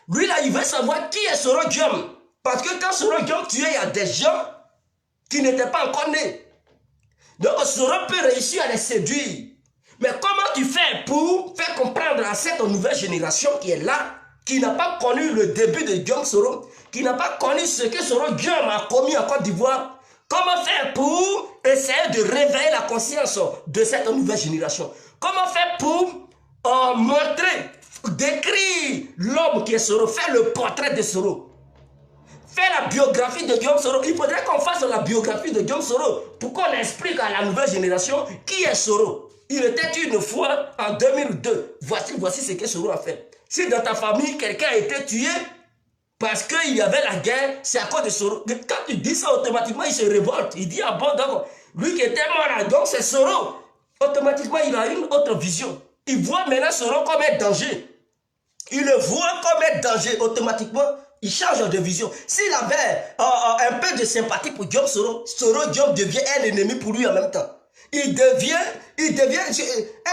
Lui là, il veut savoir qui est Soro Diom. Parce que quand Soro Diom tuait, il y a des gens qui n'étaient pas encore nés. Donc Soro peut réussir à les séduire. Mais comment tu fais pour faire comprendre à cette nouvelle génération qui est là, qui n'a pas connu le début de Guillaume Soro, qui n'a pas connu ce que Soro Guillaume a commis en Côte d'Ivoire, comment faire pour essayer de réveiller la conscience de cette nouvelle génération? Comment faire pour montrer, décrire l'homme qui est Soro, faire le portrait de Soro, faire la biographie de Guillaume Soro? Il faudrait qu'on fasse la biographie de Guillaume Soro pour qu'on explique à la nouvelle génération qui est Soro. Il était une fois en 2002. Voici ce que Soro a fait. Si dans ta famille, quelqu'un a été tué parce qu'il y avait la guerre, c'est à cause de Soro. Quand tu dis ça, automatiquement, il se révolte. Il dit, ah bon, donc, lui qui était mort, donc c'est Soro. Automatiquement, il a une autre vision. Il voit maintenant Soro comme un danger. Il le voit comme un danger, automatiquement, il change de vision. S'il avait un peu de sympathie pour Diop Soro, Diop devient un ennemi pour lui en même temps. Il devient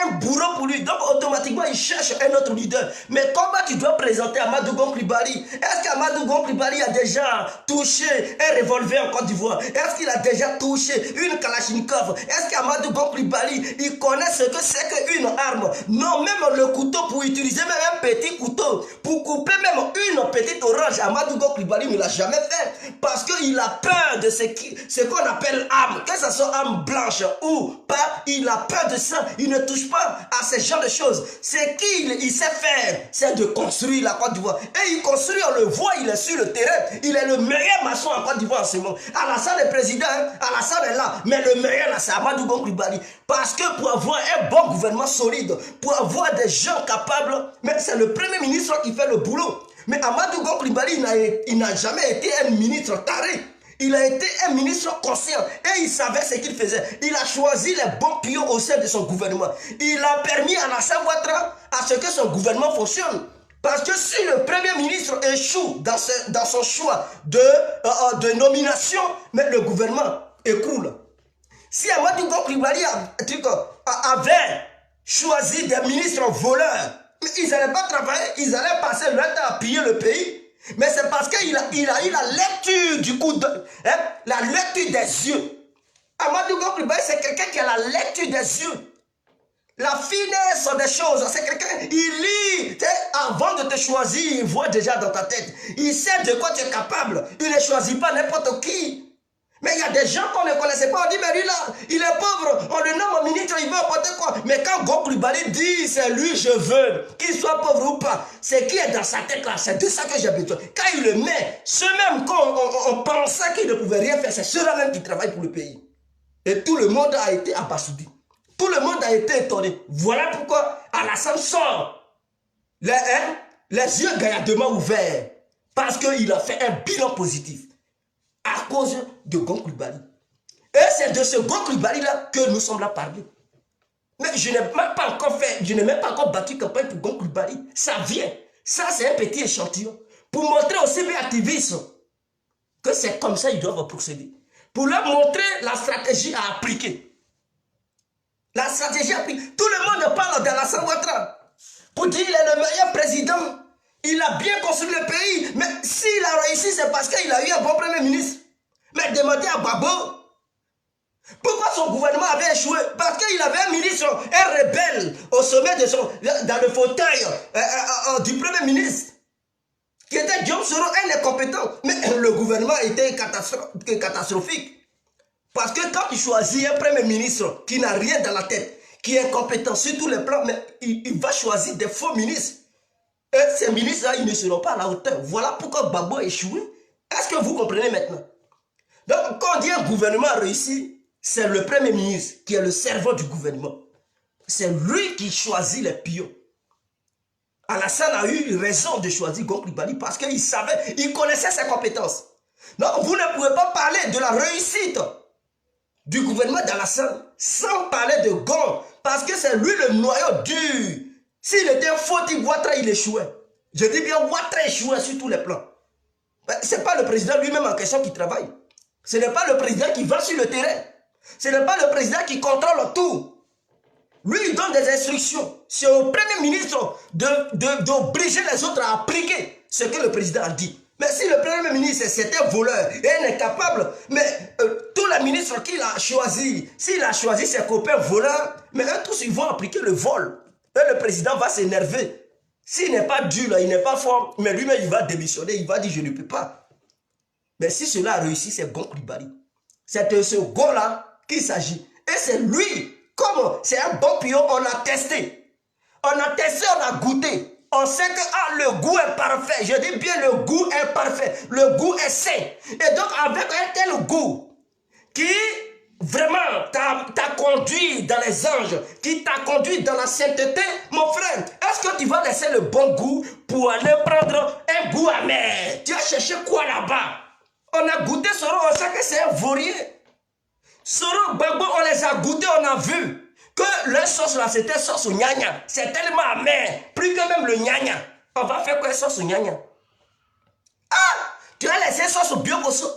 un bourreau pour lui. Donc, automatiquement, il cherche un autre leader. Mais comment tu dois présenter Amadou Gon Coulibaly? Est-ce qu'Amadou Gon Coulibaly a déjà touché un revolver en Côte d'Ivoire? Est-ce qu'il a déjà touché une Kalachnikov? Est-ce qu'Amadou Gon Coulibaly, il connaît ce que c'est qu'une arme? Non, même le couteau, pour utiliser même un petit couteau, pour couper même une petite orange, Amadou Gon Coulibaly ne l'a jamais fait. Parce qu'il a peur de ce qu'on appelle arme. Que ce soit arme blanche ou pas, il a peur de ça, il ne touche pas à ce genre de choses. C'est qu'il sait faire, c'est de construire la Côte d'Ivoire. Et il construit, on le voit, il est sur le terrain, il est le meilleur maçon en Côte d'Ivoire en ce moment. Alassane est président, Alassane est là, mais le meilleur là, c'est Amadou Gon Coulibaly. Parce que pour avoir un bon gouvernement solide, pour avoir des gens capables, mais c'est le premier ministre qui fait le boulot. Mais Amadou Gon Coulibaly, il n'a jamais été un ministre taré. Il a été un ministre conscient et il savait ce qu'il faisait. Il a choisi les bons pions au sein de son gouvernement. Il a permis à Alassane Ouattara à ce que son gouvernement fonctionne. Parce que si le premier ministre échoue dans son choix de nomination, mais le gouvernement écroule. Si Amadou Gon Coulibaly avait choisi des ministres voleurs, ils n'allaient pas travailler, ils allaient passer leur temps à piller le pays. Mais c'est parce qu'il a eu la lecture du coup, la lecture des yeux. Amadou Gon Coulibaly, c'est quelqu'un qui a la lecture des yeux. La finesse des choses, c'est quelqu'un, il lit, avant de te choisir, il voit déjà dans ta tête. Il sait de quoi tu es capable. Il ne choisit pas n'importe qui. Mais il y a des gens qu'on ne connaissait pas, on dit, mais lui là, il est pauvre, on le nomme ministre, il veut apporter quoi? Mais quand Gon Coulibaly dit, c'est lui, je veux, qu'il soit pauvre ou pas, c'est qui est dans sa tête là, c'est de ça que j'ai besoin. Quand il le met, ceux même qu'on pensait qu'il ne pouvait rien faire, c'est ceux-là même qui travaillent pour le pays. Et tout le monde a été abasourdi. Tout le monde a été étonné. Voilà pourquoi Alassane sort les yeux gaillardement ouverts. Parce qu'il a fait un bilan positif. À cause de Gon Coulibaly. Et c'est de ce Gon Coulibaly là que nous sommes là parler. Mais je n'ai même pas encore fait, je n'ai même pas encore battu campagne pour Gon Coulibaly. Ça vient. Ça, c'est un petit échantillon. Pour montrer aux CB activistes que c'est comme ça qu'ils doivent procéder. Pour leur montrer la stratégie à appliquer. La stratégie à appliquer. Tout le monde parle d'Alassane Ouattara. Pour dire qu'il est le meilleur président. Il a bien construit le pays, mais s'il a réussi, c'est parce qu'il a eu un bon premier ministre. Mais demandez à Gbagbo, pourquoi son gouvernement avait échoué? Parce qu'il avait un ministre, un rebelle, au sommet de dans le fauteuil du premier ministre, qui était Diop Soro, un incompétent. Mais le gouvernement était catastrophique. Parce que quand tu choisis un premier ministre qui n'a rien dans la tête, qui est incompétent sur tous les plans, mais il va choisir des faux ministres. Et ces ministres-là, ils ne seront pas à la hauteur. Voilà pourquoi Gbagbo a échoué. Est-ce que vous comprenez maintenant? Donc, quand on dit un gouvernement réussi, c'est le premier ministre qui est le cerveau du gouvernement. C'est lui qui choisit les pions. Alassane a eu raison de choisir Gon Coulibaly parce qu'il savait, il connaissait ses compétences. Donc, vous ne pouvez pas parler de la réussite du gouvernement d'Alassane sans parler de Gon, parce que c'est lui le noyau dur. S'il était fautif, Ouattara, il échouait. Je dis bien, Ouattara échouait sur tous les plans. Ce n'est pas le président lui-même en question qui travaille. Ce n'est pas le président qui va sur le terrain. Ce n'est pas le président qui contrôle tout. Lui, il donne des instructions. C'est au premier ministre d'obliger les autres à appliquer ce que le président a dit. Mais si le premier ministre c'est un voleur et il est incapable, mais tous les ministres qu'il a choisis, s'il a choisi ses copains voleurs, mais eux tous ils vont appliquer le vol. Et le président va s'énerver. S'il n'est pas dur, là, il n'est pas fort, mais lui-même il va démissionner, il va dire je ne peux pas. Mais si cela a réussi, c'est Gon Coulibaly. C'est de ce Gon-là qu'il s'agit. Et c'est lui, comme c'est un bon pion, on a testé. On a testé, on a goûté. On sait que le goût est parfait. Je dis bien le goût est parfait. Le goût est sain. Et donc avec un tel goût qui vraiment t'a conduit dans les anges, qui t'a conduit dans la sainteté, mon frère, est-ce que tu vas laisser le bon goût pour aller prendre un goût amer? Tu as cherché quoi là-bas? On a goûté Soro, on sait que c'est un vaurien. Soro, Gbagbo, on les a goûtés, on a vu que leur sauce là, c'était sauce au gnagna. C'est tellement amer, plus que même le gnagna. On va faire quoi sauce gnagna? Ah! Tu as laissé sauce au biobosso.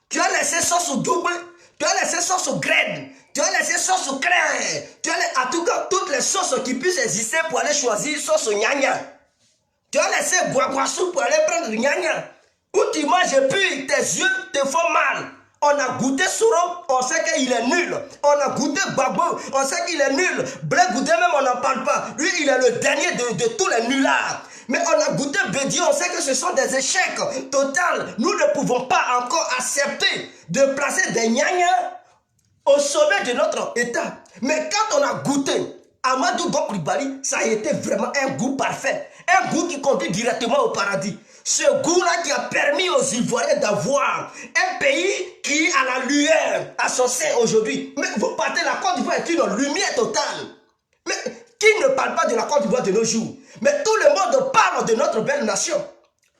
Tu as laissé sauce au double. Tu as laissé sauce au graine. Tu as laissé sauce au crème. Tu as en tout cas toutes les sauces qui puissent exister pour aller choisir sauce au gnagna. Tu as laissé guaguassou pour aller prendre gnagna. Où tu manges et puis tes yeux te font mal. On a goûté Soro, on sait qu'il est nul. On a goûté Gbagbo, on sait qu'il est nul. Blé Goudé même, on n'en parle pas. Lui, il est le dernier de tous les nullards. Mais on a goûté Bédier, on sait que ce sont des échecs total. Nous ne pouvons pas encore accepter de placer des gnagnas au sommet de notre État. Mais quand on a goûté Amadou Gon Coulibaly, ça a été vraiment un goût parfait. Un goût qui conduit directement au paradis. Ce goût-là qui a permis aux Ivoiriens d'avoir un pays qui a la lueur à son sein aujourd'hui. Mais vous partez, la Côte d'Ivoire est une lumière totale. Mais qui ne parle pas de la Côte d'Ivoire de nos jours? Mais tout le monde parle de notre belle nation.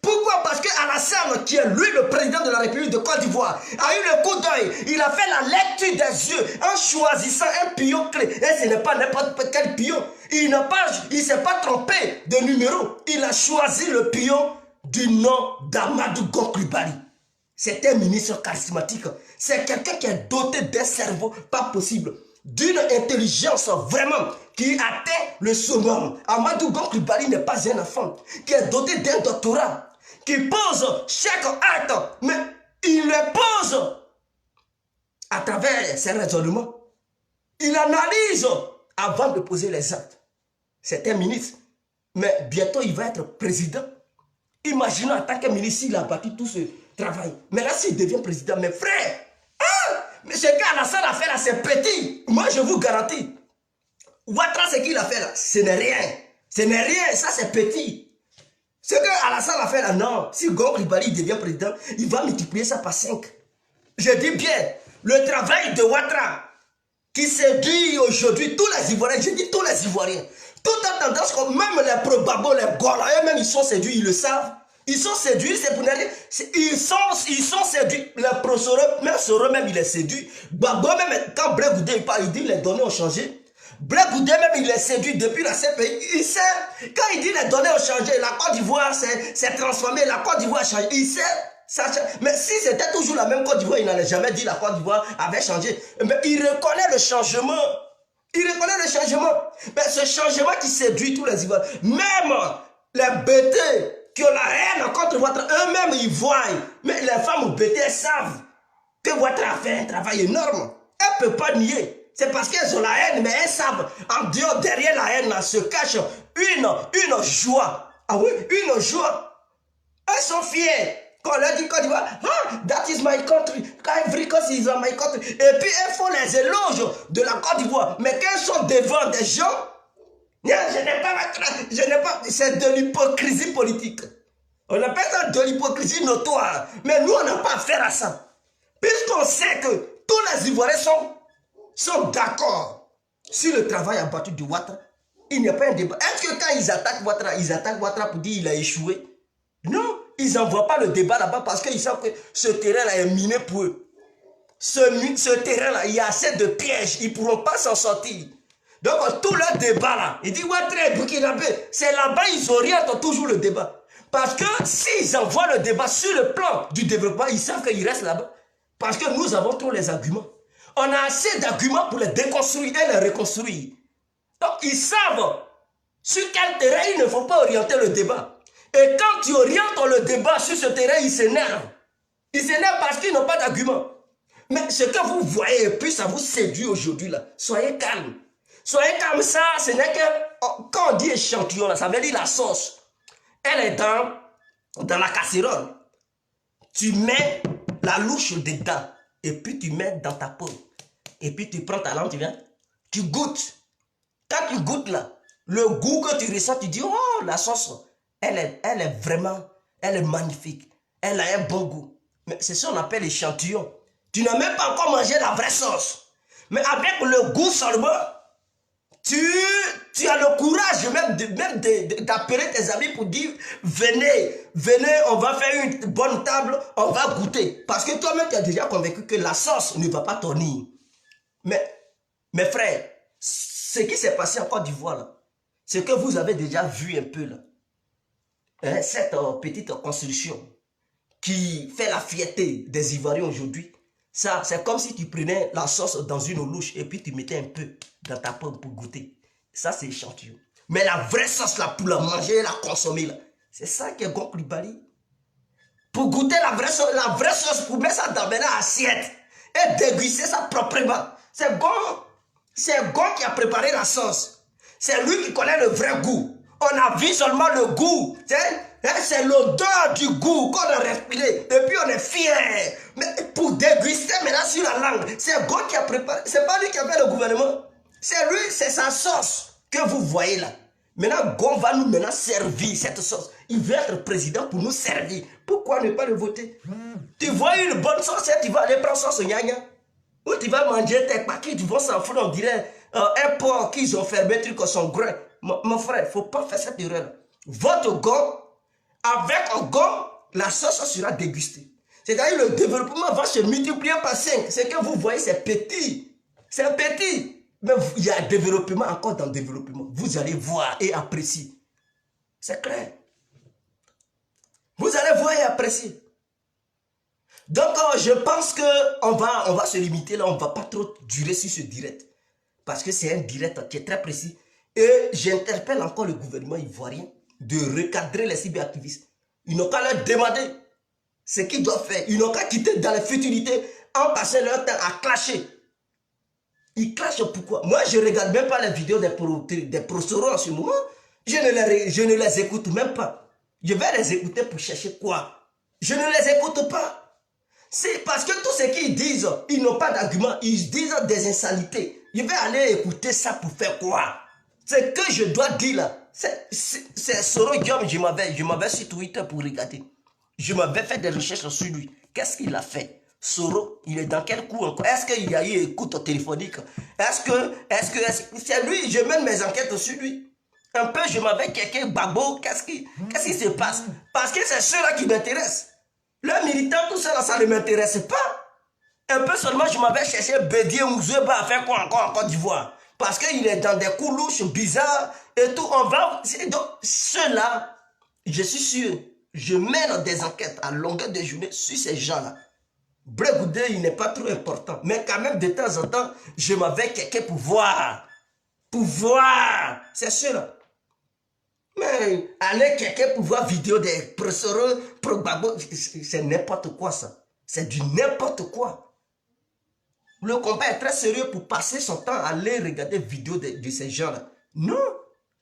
Pourquoi? Parce qu'Alassane, qui est lui le président de la République de Côte d'Ivoire, a eu le coup d'œil. Il a fait la lecture des yeux en choisissant un pion clé. Et ce n'est pas n'importe quel pion. Il ne s'est pas trompé de numéro. Il a choisi le pion du nom d'Amadou Gon Coulibaly. C'est un ministre charismatique. C'est quelqu'un qui est doté d'un cerveau pas possible, d'une intelligence vraiment qui atteint le summum. Amadou Gon Coulibaly n'est pas un enfant, qui est doté d'un doctorat, qui pose chaque acte, mais il le pose à travers ses raisonnements. Il analyse avant de poser les actes. C'est un ministre, mais bientôt il va être président. Imaginons en tant que ministre, il a bâti tout ce travail. Mais là, s'il devient président, mes frères, mais ce qu'Alassane a fait là, c'est petit. Moi, je vous garantis. Ouattara, ce qu'il a fait là, ce n'est rien. Ce n'est rien, ça c'est petit. Ce qu'Alassane a fait là, non. Si Gon Coulibaly devient président, il va multiplier ça par 5. Je dis bien, le travail de Ouattara, qui séduit aujourd'hui tous les Ivoiriens, je dis tous les Ivoiriens, tout en tendance que même les probabo, les Gola, eux-mêmes ils sont séduits, ils le savent. Ils sont séduits, c'est pour dire, ils sont séduits. Les Prosoro, même Soro, même il est séduit. Gbagbo, même quand Blé Goudé il parle, il dit les données ont changé. Blé Goudé, même il est séduit depuis la CPI. Il sait, quand il dit les données ont changé, la Côte d'Ivoire s'est transformée, la Côte d'Ivoire a changé. Il sait. Ça, mais si c'était toujours la même Côte d'Ivoire, il n'allait jamais dire la Côte d'Ivoire avait changé. Mais il reconnaît le changement. Il reconnaît le changement. Mais ce changement qui séduit tous les Ivoiriens, même les bêtés qui ont la haine contre Ouattara, eux-mêmes ils voient. Mais les femmes bêtées, elles savent que Ouattara a fait un travail énorme. Elles ne peuvent pas nier. C'est parce qu'elles ont la haine, mais elles savent. En dehors, derrière la haine, là, se cache une joie. Ah oui, une joie. Elles sont fières. Quand on leur dit Côte d'Ivoire, that is my country. Every country is my country. Et puis elles font les éloges de la Côte d'Ivoire. Mais quand elles sont devant des gens, je n'ai pas, c'est de l'hypocrisie politique. On appelle ça de l'hypocrisie notoire. Mais nous, on n'a pas affaire à ça. Puisqu'on sait que tous les Ivoiriens sont d'accord sur le travail abattu du Ouattara, il n'y a pas un débat. Est-ce que quand ils attaquent Ouattara pour dire qu'il a échoué? Non, ils n'envoient pas le débat là-bas parce qu'ils savent que ce terrain-là est miné pour eux. Ce terrain-là, il y a assez de pièges, ils ne pourront pas s'en sortir. Donc, tout le débat là, il dit Ouattara, Burkinabé, c'est là-bas, ils orientent toujours le débat. Parce que s'ils envoient le débat sur le plan du développement, ils savent qu'ils restent là-bas. Parce que nous avons tous les arguments. On a assez d'arguments pour les déconstruire et les reconstruire. Donc, ils savent sur quel terrain il ne faut pas orienter le débat. Et quand tu orientes le débat sur ce terrain, ils s'énervent. Ils s'énervent parce qu'ils n'ont pas d'arguments. Mais ce que vous voyez, et puis ça vous séduit aujourd'hui là, soyez calme. Soyez comme ça, ce n'est que... Quand on dit échantillon, là, ça veut dire la sauce. Elle est dans la casserole. Tu mets la louche dedans. Et puis tu mets dans ta peau. Et puis tu prends ta langue, tu viens. Tu goûtes. Quand tu goûtes là, le goût que tu ressens, tu dis, oh, la sauce, elle est vraiment, elle est magnifique. Elle a un bon goût. Mais c'est ça qu'on appelle échantillon. Tu n'as même pas encore mangé la vraie sauce. Mais avec le goût seulement, tu as le courage même d'appeler tes amis pour dire venez, on va faire une bonne table, on va goûter. Parce que toi-même, tu es déjà convaincu que la sauce ne va pas tourner. Mais, mes frères, ce qui s'est passé en Côte d'Ivoire, c'est que vous avez déjà vu un peu là. cette petite construction qui fait la fierté des Ivoiriens aujourd'hui, ça, c'est comme si tu prenais la sauce dans une eau louche et puis tu mettais un peu dans ta pomme pour goûter. Ça, c'est échantillon. Mais la vraie sauce, là, pour la manger et la consommer, là, c'est ça qui est Gon Coulibaly. Pour goûter la vraie sauce, pour mettre ça dans une assiette et déguster ça proprement. C'est Gon qui a préparé la sauce. C'est lui qui connaît le vrai goût. On a vu seulement le goût. C'est l'odeur du goût qu'on a respiré. Et puis on est fier. Mais pour déguster maintenant sur la langue, c'est Gon qui a préparé. C'est pas lui qui a fait le gouvernement. C'est lui, c'est sa sauce que vous voyez là. Maintenant, Gon va nous servir cette sauce. Il veut être président pour nous servir. Pourquoi ne pas le voter? Tu vois une bonne sauce, tu vas aller prendre sauce gna. Ou tu vas manger tes paquets, tu vas s'en foutre, on dirait un porc qu'ils ont fermé, truc son grain. Mon frère, il ne faut pas faire cette erreur. Vote Gon, avec Gon, la sauce sera dégustée. C'est-à-dire le développement va se multiplier par 5. Ce que vous voyez, c'est petit. C'est petit. Mais il y a développement encore dans le développement. Vous allez voir et apprécier. C'est clair. Vous allez voir et apprécier. Donc, je pense qu'on va se limiter là. On ne va pas trop durer sur ce direct. Parce que c'est un direct qui est très précis. Et j'interpelle encore le gouvernement ivoirien de recadrer les cyberactivistes. Ils n'ont qu'à leur demander ce qu'ils doivent faire. Ils n'ont qu'à quitter dans la futilité en passant leur temps à clasher. Ils clashent pourquoi? Moi, je ne regarde même pas les vidéos des professeurs en ce moment. Je ne les écoute même pas. Je vais les écouter pour chercher quoi? Je ne les écoute pas. C'est parce que tout ce qu'ils disent, ils n'ont pas d'argument. Ils disent des insanités. Je vais aller écouter ça pour faire quoi? Ce que je dois dire là, c'est Soro Guillaume, je m'avais sur Twitter pour regarder. Je m'avais fait des recherches sur lui. Qu'est-ce qu'il a fait? Soro, il est dans quel coup encore? Est-ce qu'il y a eu écoute téléphonique? Est-ce que c'est lui? Je mène mes enquêtes sur lui. Un peu, je m'avais quelqu'un Babo. Qu'est-ce qui se passe? Parce que c'est ceux-là qui m'intéressent. Le militant, tout ça, ça ne m'intéresse pas. Un peu seulement, je m'avais cherché Bédier Mouzeba à faire quoi encore en Côte d'Ivoire? Parce qu'il est dans des coups louches, bizarres et tout. On va. Donc, ceux-là, je suis sûr, je mène des enquêtes à longueur de journée sur ces gens-là. Brégoudé, il n'est pas trop important. Mais quand même, de temps en temps, je m'avais quelqu'un pour voir. Pour voir. C'est ceux-là. Mais aller quelqu'un pour voir vidéo des professeurs, c'est n'importe quoi ça. C'est du n'importe quoi. Le combat est très sérieux pour passer son temps à aller regarder vidéo de ces gens-là. Non.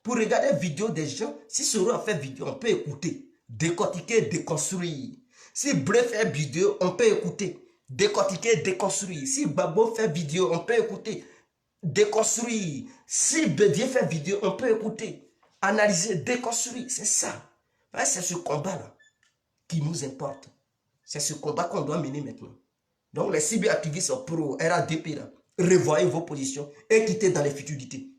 Pour regarder vidéo des gens, si Soro a fait vidéo, on peut écouter. Décortiquer, déconstruire. Si Blé fait vidéo, on peut écouter. Décortiquer, déconstruire. Si Babo fait vidéo, on peut écouter. Déconstruire. Si Bédier fait vidéo, on peut écouter. Analyser, déconstruire. C'est ça. C'est ce combat-là qui nous importe. C'est ce combat qu'on doit mener maintenant. Donc les cyberactivistes pro RADP, là, revoyez vos positions et quittez dans les futilités.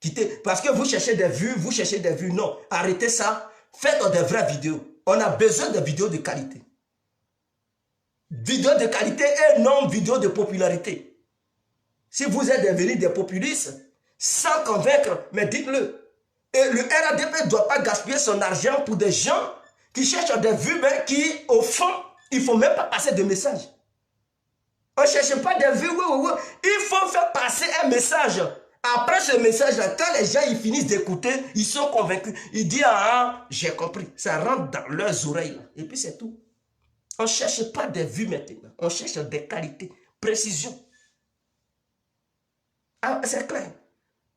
Quittez. Parce que vous cherchez des vues, non. Arrêtez ça. Faites des vraies vidéos. On a besoin de vidéos de qualité. Vidéos de qualité et non vidéos de popularité. Si vous êtes devenus des populistes, sans convaincre, mais dites-le. Et le RADP ne doit pas gaspiller son argent pour des gens qui cherchent des vues, mais qui, au fond, il ne faut même pas passer de message. On ne cherche pas des vues, il faut faire passer un message. Après ce message-là, quand les gens ils finissent d'écouter, ils sont convaincus. Ils disent, ah, j'ai compris. Ça rentre dans leurs oreilles. Là. Et puis c'est tout. On ne cherche pas des vues maintenant. On cherche des qualités, précision. Ah, c'est clair.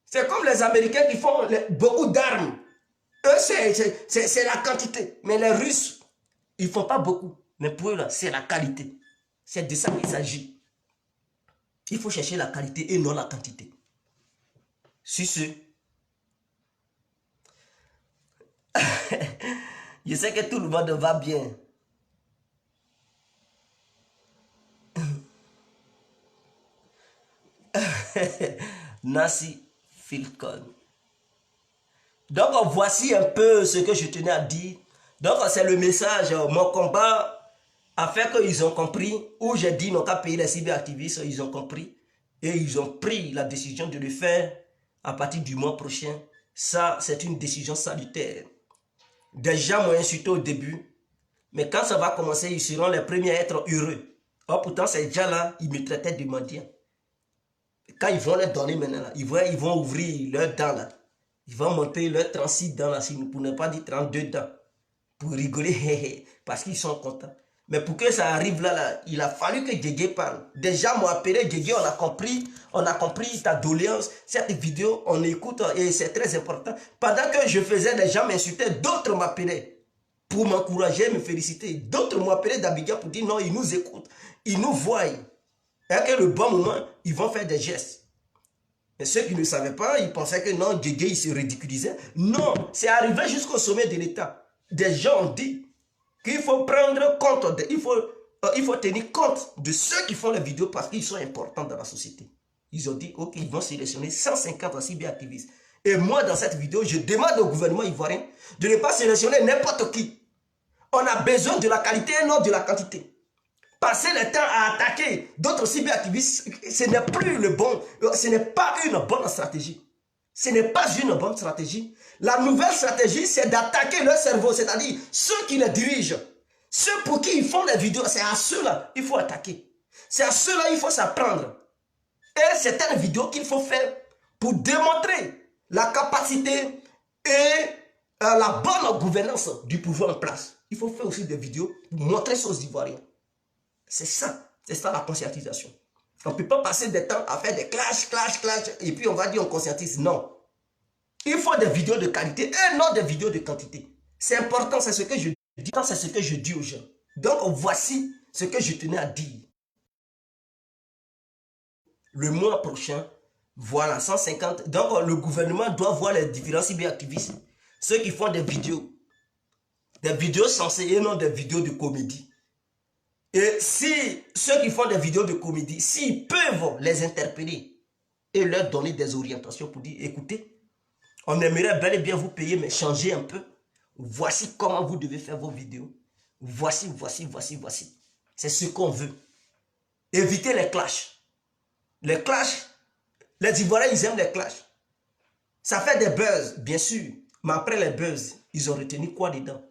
C'est comme les Américains qui font beaucoup d'armes. Eux, c'est la quantité. Mais les Russes, ils ne font pas beaucoup. Mais pour eux, c'est la qualité. C'est de ça qu'il s'agit. Il faut chercher la qualité et non la quantité. Sur ce, je sais que tout le monde va bien. Nancy Filcon. Donc voici un peu ce que je tenais à dire. Donc c'est le message, mon combat a fait qu'ils ont compris, où j'ai dit non qu'à payer les cyberactivistes, ils ont compris. Et ils ont pris la décision de le faire à partir du mois prochain. Ça, c'est une décision salutaire. Des gens m'ont insulté au début. Mais quand ça va commencer, ils seront les premiers à être heureux. Or, pourtant, ces gens-là, ils me traitaient de mendiant. Quand ils vont leur donner maintenant, là, ils vont ouvrir leurs dents là. Ils vont monter leurs 36 dents là, pour ne pas dire 32 dents. Pour rigoler, parce qu'ils sont contents. Mais pour que ça arrive là, il a fallu que Guégué parle. Des gens m'ont appelé, Guégué, on a compris ta doléance. Cette vidéo, on écoute et c'est très important. Pendant que je faisais, les gens m'insultaient, d'autres m'appelaient pour m'encourager, me féliciter. D'autres m'ont appelé d'Abidjan pour dire non, ils nous écoutent, ils nous voient. Et à le bon moment, ils vont faire des gestes. Mais ceux qui ne savaient pas, ils pensaient que non, Guégué, il se ridiculisait. Non, c'est arrivé jusqu'au sommet de l'État. Des gens ont dit qu'il faut prendre compte, il faut tenir compte de ceux qui font les vidéos parce qu'ils sont importants dans la société. Ils ont dit, ok, ils vont sélectionner 150 cyberactivistes. Et moi, dans cette vidéo, je demande au gouvernement ivoirien de ne pas sélectionner n'importe qui. On a besoin de la qualité et non de la quantité. Passer le temps à attaquer d'autres cyberactivistes, ce n'est plus le bon, ce n'est pas une bonne stratégie. Ce n'est pas une bonne stratégie. La nouvelle stratégie, c'est d'attaquer leur cerveau, c'est-à-dire ceux qui les dirigent. Ceux pour qui ils font les vidéos, c'est à ceux-là qu'il faut attaquer. C'est à ceux-là qu'il faut s'apprendre. Et c'est une vidéo qu'il faut faire pour démontrer la capacité et la bonne gouvernance du pouvoir en place. Il faut faire aussi des vidéos pour montrer ça aux Ivoiriens. C'est ça la conscientisation. On ne peut pas passer des temps à faire des clashs, et puis on va dire on conscientise. Non. Il faut des vidéos de qualité et non des vidéos de quantité. C'est important, c'est ce que je dis. C'est ce que je dis aux gens. Donc voici ce que je tenais à dire. Le mois prochain, voilà, 150. Donc le gouvernement doit voir les différents cyberactivistes. Ceux qui font des vidéos sensées et non des vidéos de comédie. Et si ceux qui font des vidéos de comédie, s'ils peuvent les interpeller et leur donner des orientations pour dire, écoutez, on aimerait bel et bien vous payer, mais changez un peu. Voici comment vous devez faire vos vidéos. Voici. C'est ce qu'on veut. Évitez les clashs. Les clashs, les Ivoiriens, ils aiment les clashs. Ça fait des buzz, bien sûr. Mais après les buzz, ils ont retenu quoi dedans?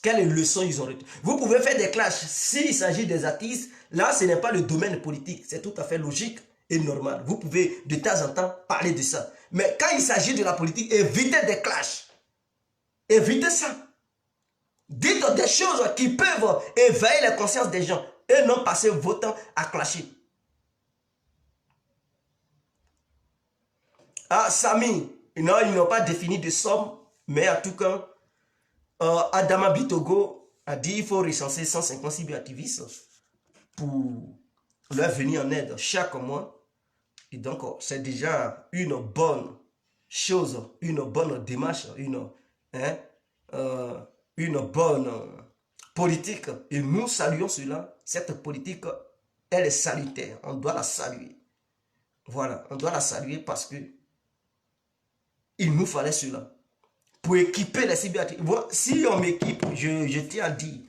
Quelles leçons ils ont retenues? Vous pouvez faire des clashs. S'il s'agit des artistes, là, ce n'est pas le domaine politique. C'est tout à fait logique et normal. Vous pouvez de temps en temps parler de ça. Mais quand il s'agit de la politique, évitez des clashs. Évitez ça. Dites des choses qui peuvent éveiller la conscience des gens et non passer votre temps à clasher. Ah, Samy, non, ils n'ont pas défini de somme, mais en tout cas, Adama Bitogo a dit qu'il faut recenser 150 cyberactivistes pour leur venir en aide chaque mois. Et donc, c'est déjà une bonne chose, une bonne démarche, une bonne politique. Et nous saluons cela. Cette politique, elle est salutaire. On doit la saluer. Voilà, on doit la saluer parce que il nous fallait cela. Pour équiper les cyberactivistes. Si on m'équipe, je tiens à dire,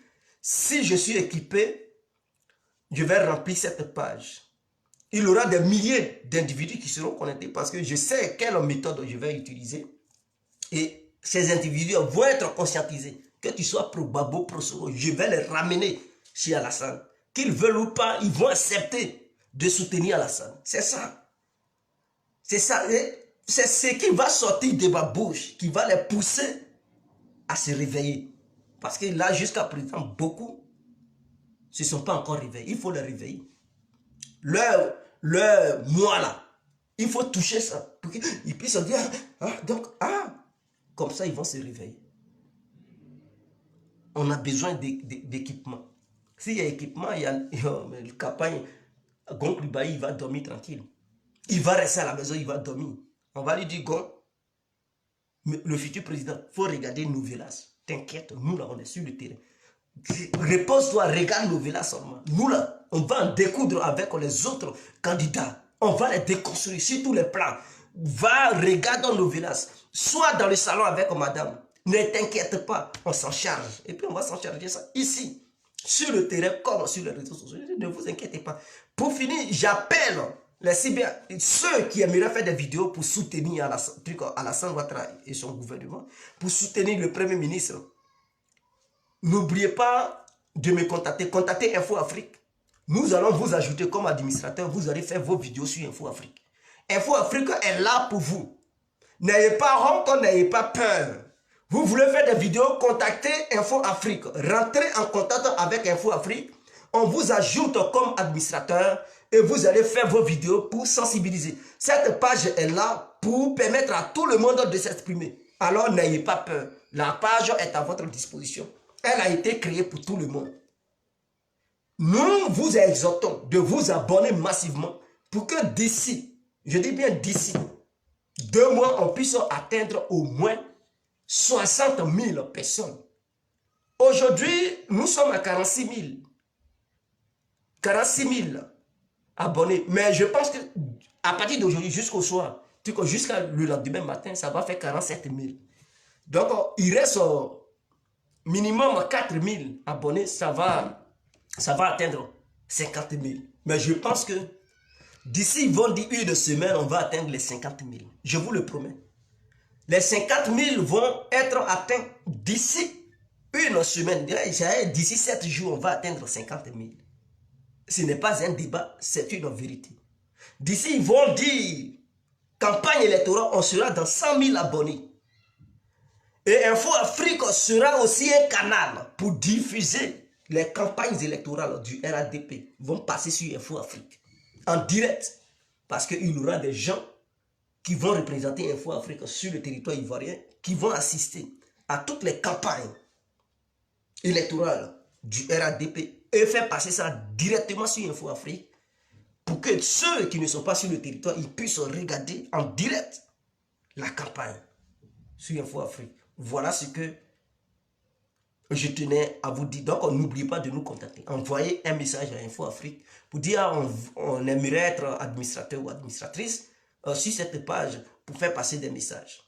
si je suis équipé, je vais remplir cette page. Il y aura des milliers d'individus qui seront connectés parce que je sais quelle méthode je vais utiliser. Et ces individus vont être conscientisés. Que tu sois pro Babo, pro Soro, je vais les ramener chez Alassane. Qu'ils veulent ou pas, ils vont accepter de soutenir Alassane. C'est ça. C'est ça. C'est ce qui va sortir de ma bouche, qui va les pousser à se réveiller. Parce que là, jusqu'à présent, beaucoup ne se sont pas encore réveillés. Il faut les réveiller. Leur moi là, il faut toucher ça. Pour qu'ils puissent dire, comme ça, ils vont se réveiller. On a besoin d'équipement. S'il y a équipement, il y a le campagne, Gon Klubayi, il va dormir tranquille. Il va rester à la maison, il va dormir. On va lui dire, Gon, le futur président, il faut regarder Novelas. T'inquiète, nous là, on est sur le terrain. Repose-toi, regarde Novelas seulement. Nous là, on va en découdre avec les autres candidats. On va les déconstruire sur tous les plans. Va, regarde Novelas. Sois dans le salon avec madame. Ne t'inquiète pas, on s'en charge. Et puis on va s'en charger ça ici. Sur le terrain comme sur les réseaux sociaux. Ne vous inquiétez pas. Pour finir, j'appelle ceux qui aimeraient faire des vidéos pour soutenir Alassane Ouattara et son gouvernement, pour soutenir le Premier ministre n'oubliez pas de me contacter. Contactez Info Afrique. Nous allons vous ajouter comme administrateur. Vous allez faire vos vidéos sur Info Afrique. Info Afrique est là pour vous. N'ayez pas honte, n'ayez pas peur. Vous voulez faire des vidéos, contactez Info Afrique. Rentrez en contact avec Info Afrique. On vous ajoute comme administrateur et vous allez faire vos vidéos pour sensibiliser. Cette page est là pour permettre à tout le monde de s'exprimer. Alors n'ayez pas peur. La page est à votre disposition. Elle a été créée pour tout le monde. Nous vous exhortons de vous abonner massivement pour que d'ici, je dis bien d'ici, 2 mois, on puisse atteindre au moins 60 000 personnes. Aujourd'hui, nous sommes à 46 000. 46 000 abonnés. Mais je pense qu'à partir d'aujourd'hui jusqu'au soir, jusqu'à le lendemain matin, ça va faire 47 000. Donc, il reste minimum 4 000 abonnés. Ça va atteindre 50 000. Mais je pense que d'ici, ils vont dire 1 semaine, on va atteindre les 50 000. Je vous le promets. Les 50 000 vont être atteints d'ici 1 semaine. D'ici 7 jours, on va atteindre 50 000. Ce n'est pas un débat, c'est une vérité. D'ici, ils vont dire, campagne électorale, on sera dans 100 000 abonnés. Et Info Afrique sera aussi un canal pour diffuser les campagnes électorales du RADP. Vont passer sur Info Afrique en direct. Parce qu'il y aura des gens qui vont représenter Info Afrique sur le territoire ivoirien, qui vont assister à toutes les campagnes électorales du RADP et faire passer ça directement sur Info Afrique pour que ceux qui ne sont pas sur le territoire, ils puissent regarder en direct la campagne sur Info Afrique. Voilà ce que je tenais à vous dire. Donc, n'oubliez pas de nous contacter. Envoyez un message à Info Afrique pour dire on aimerait être administrateur ou administratrice sur cette page pour faire passer des messages.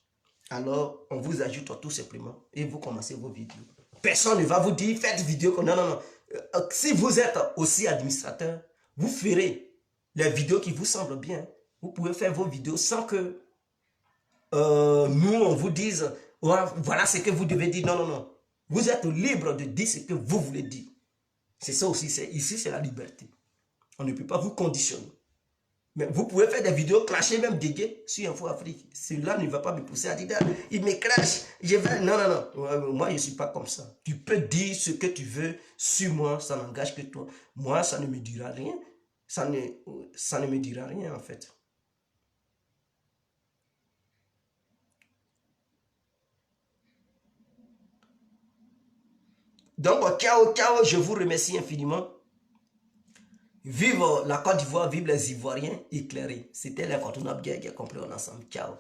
Alors, on vous ajoute tout simplement et vous commencez vos vidéos. Personne ne va vous dire faites vidéo. Non, non, non. Si vous êtes aussi administrateur, vous ferez les vidéos qui vous semblent bien. Vous pouvez faire vos vidéos sans que nous, on vous dise voilà ce que vous devez dire. Non, non, non. Vous êtes libre de dire ce que vous voulez dire. C'est ça aussi. Ici, c'est la liberté. On ne peut pas vous conditionner. Mais vous pouvez faire des vidéos clasher, même déguer sur Info Afrique. Cela ne va pas me pousser à dire, il me clash, je vais... Non, non, non. Moi, je ne suis pas comme ça. Tu peux dire ce que tu veux sur moi, ça n'engage que toi. Moi, ça ne me dira rien. Ça ne me dira rien, en fait. Donc, ciao, ciao, je vous remercie infiniment. Vive la Côte d'Ivoire, vive les Ivoiriens éclairés. C'était l'incontournable guerre qui a compris ensemble. Ciao.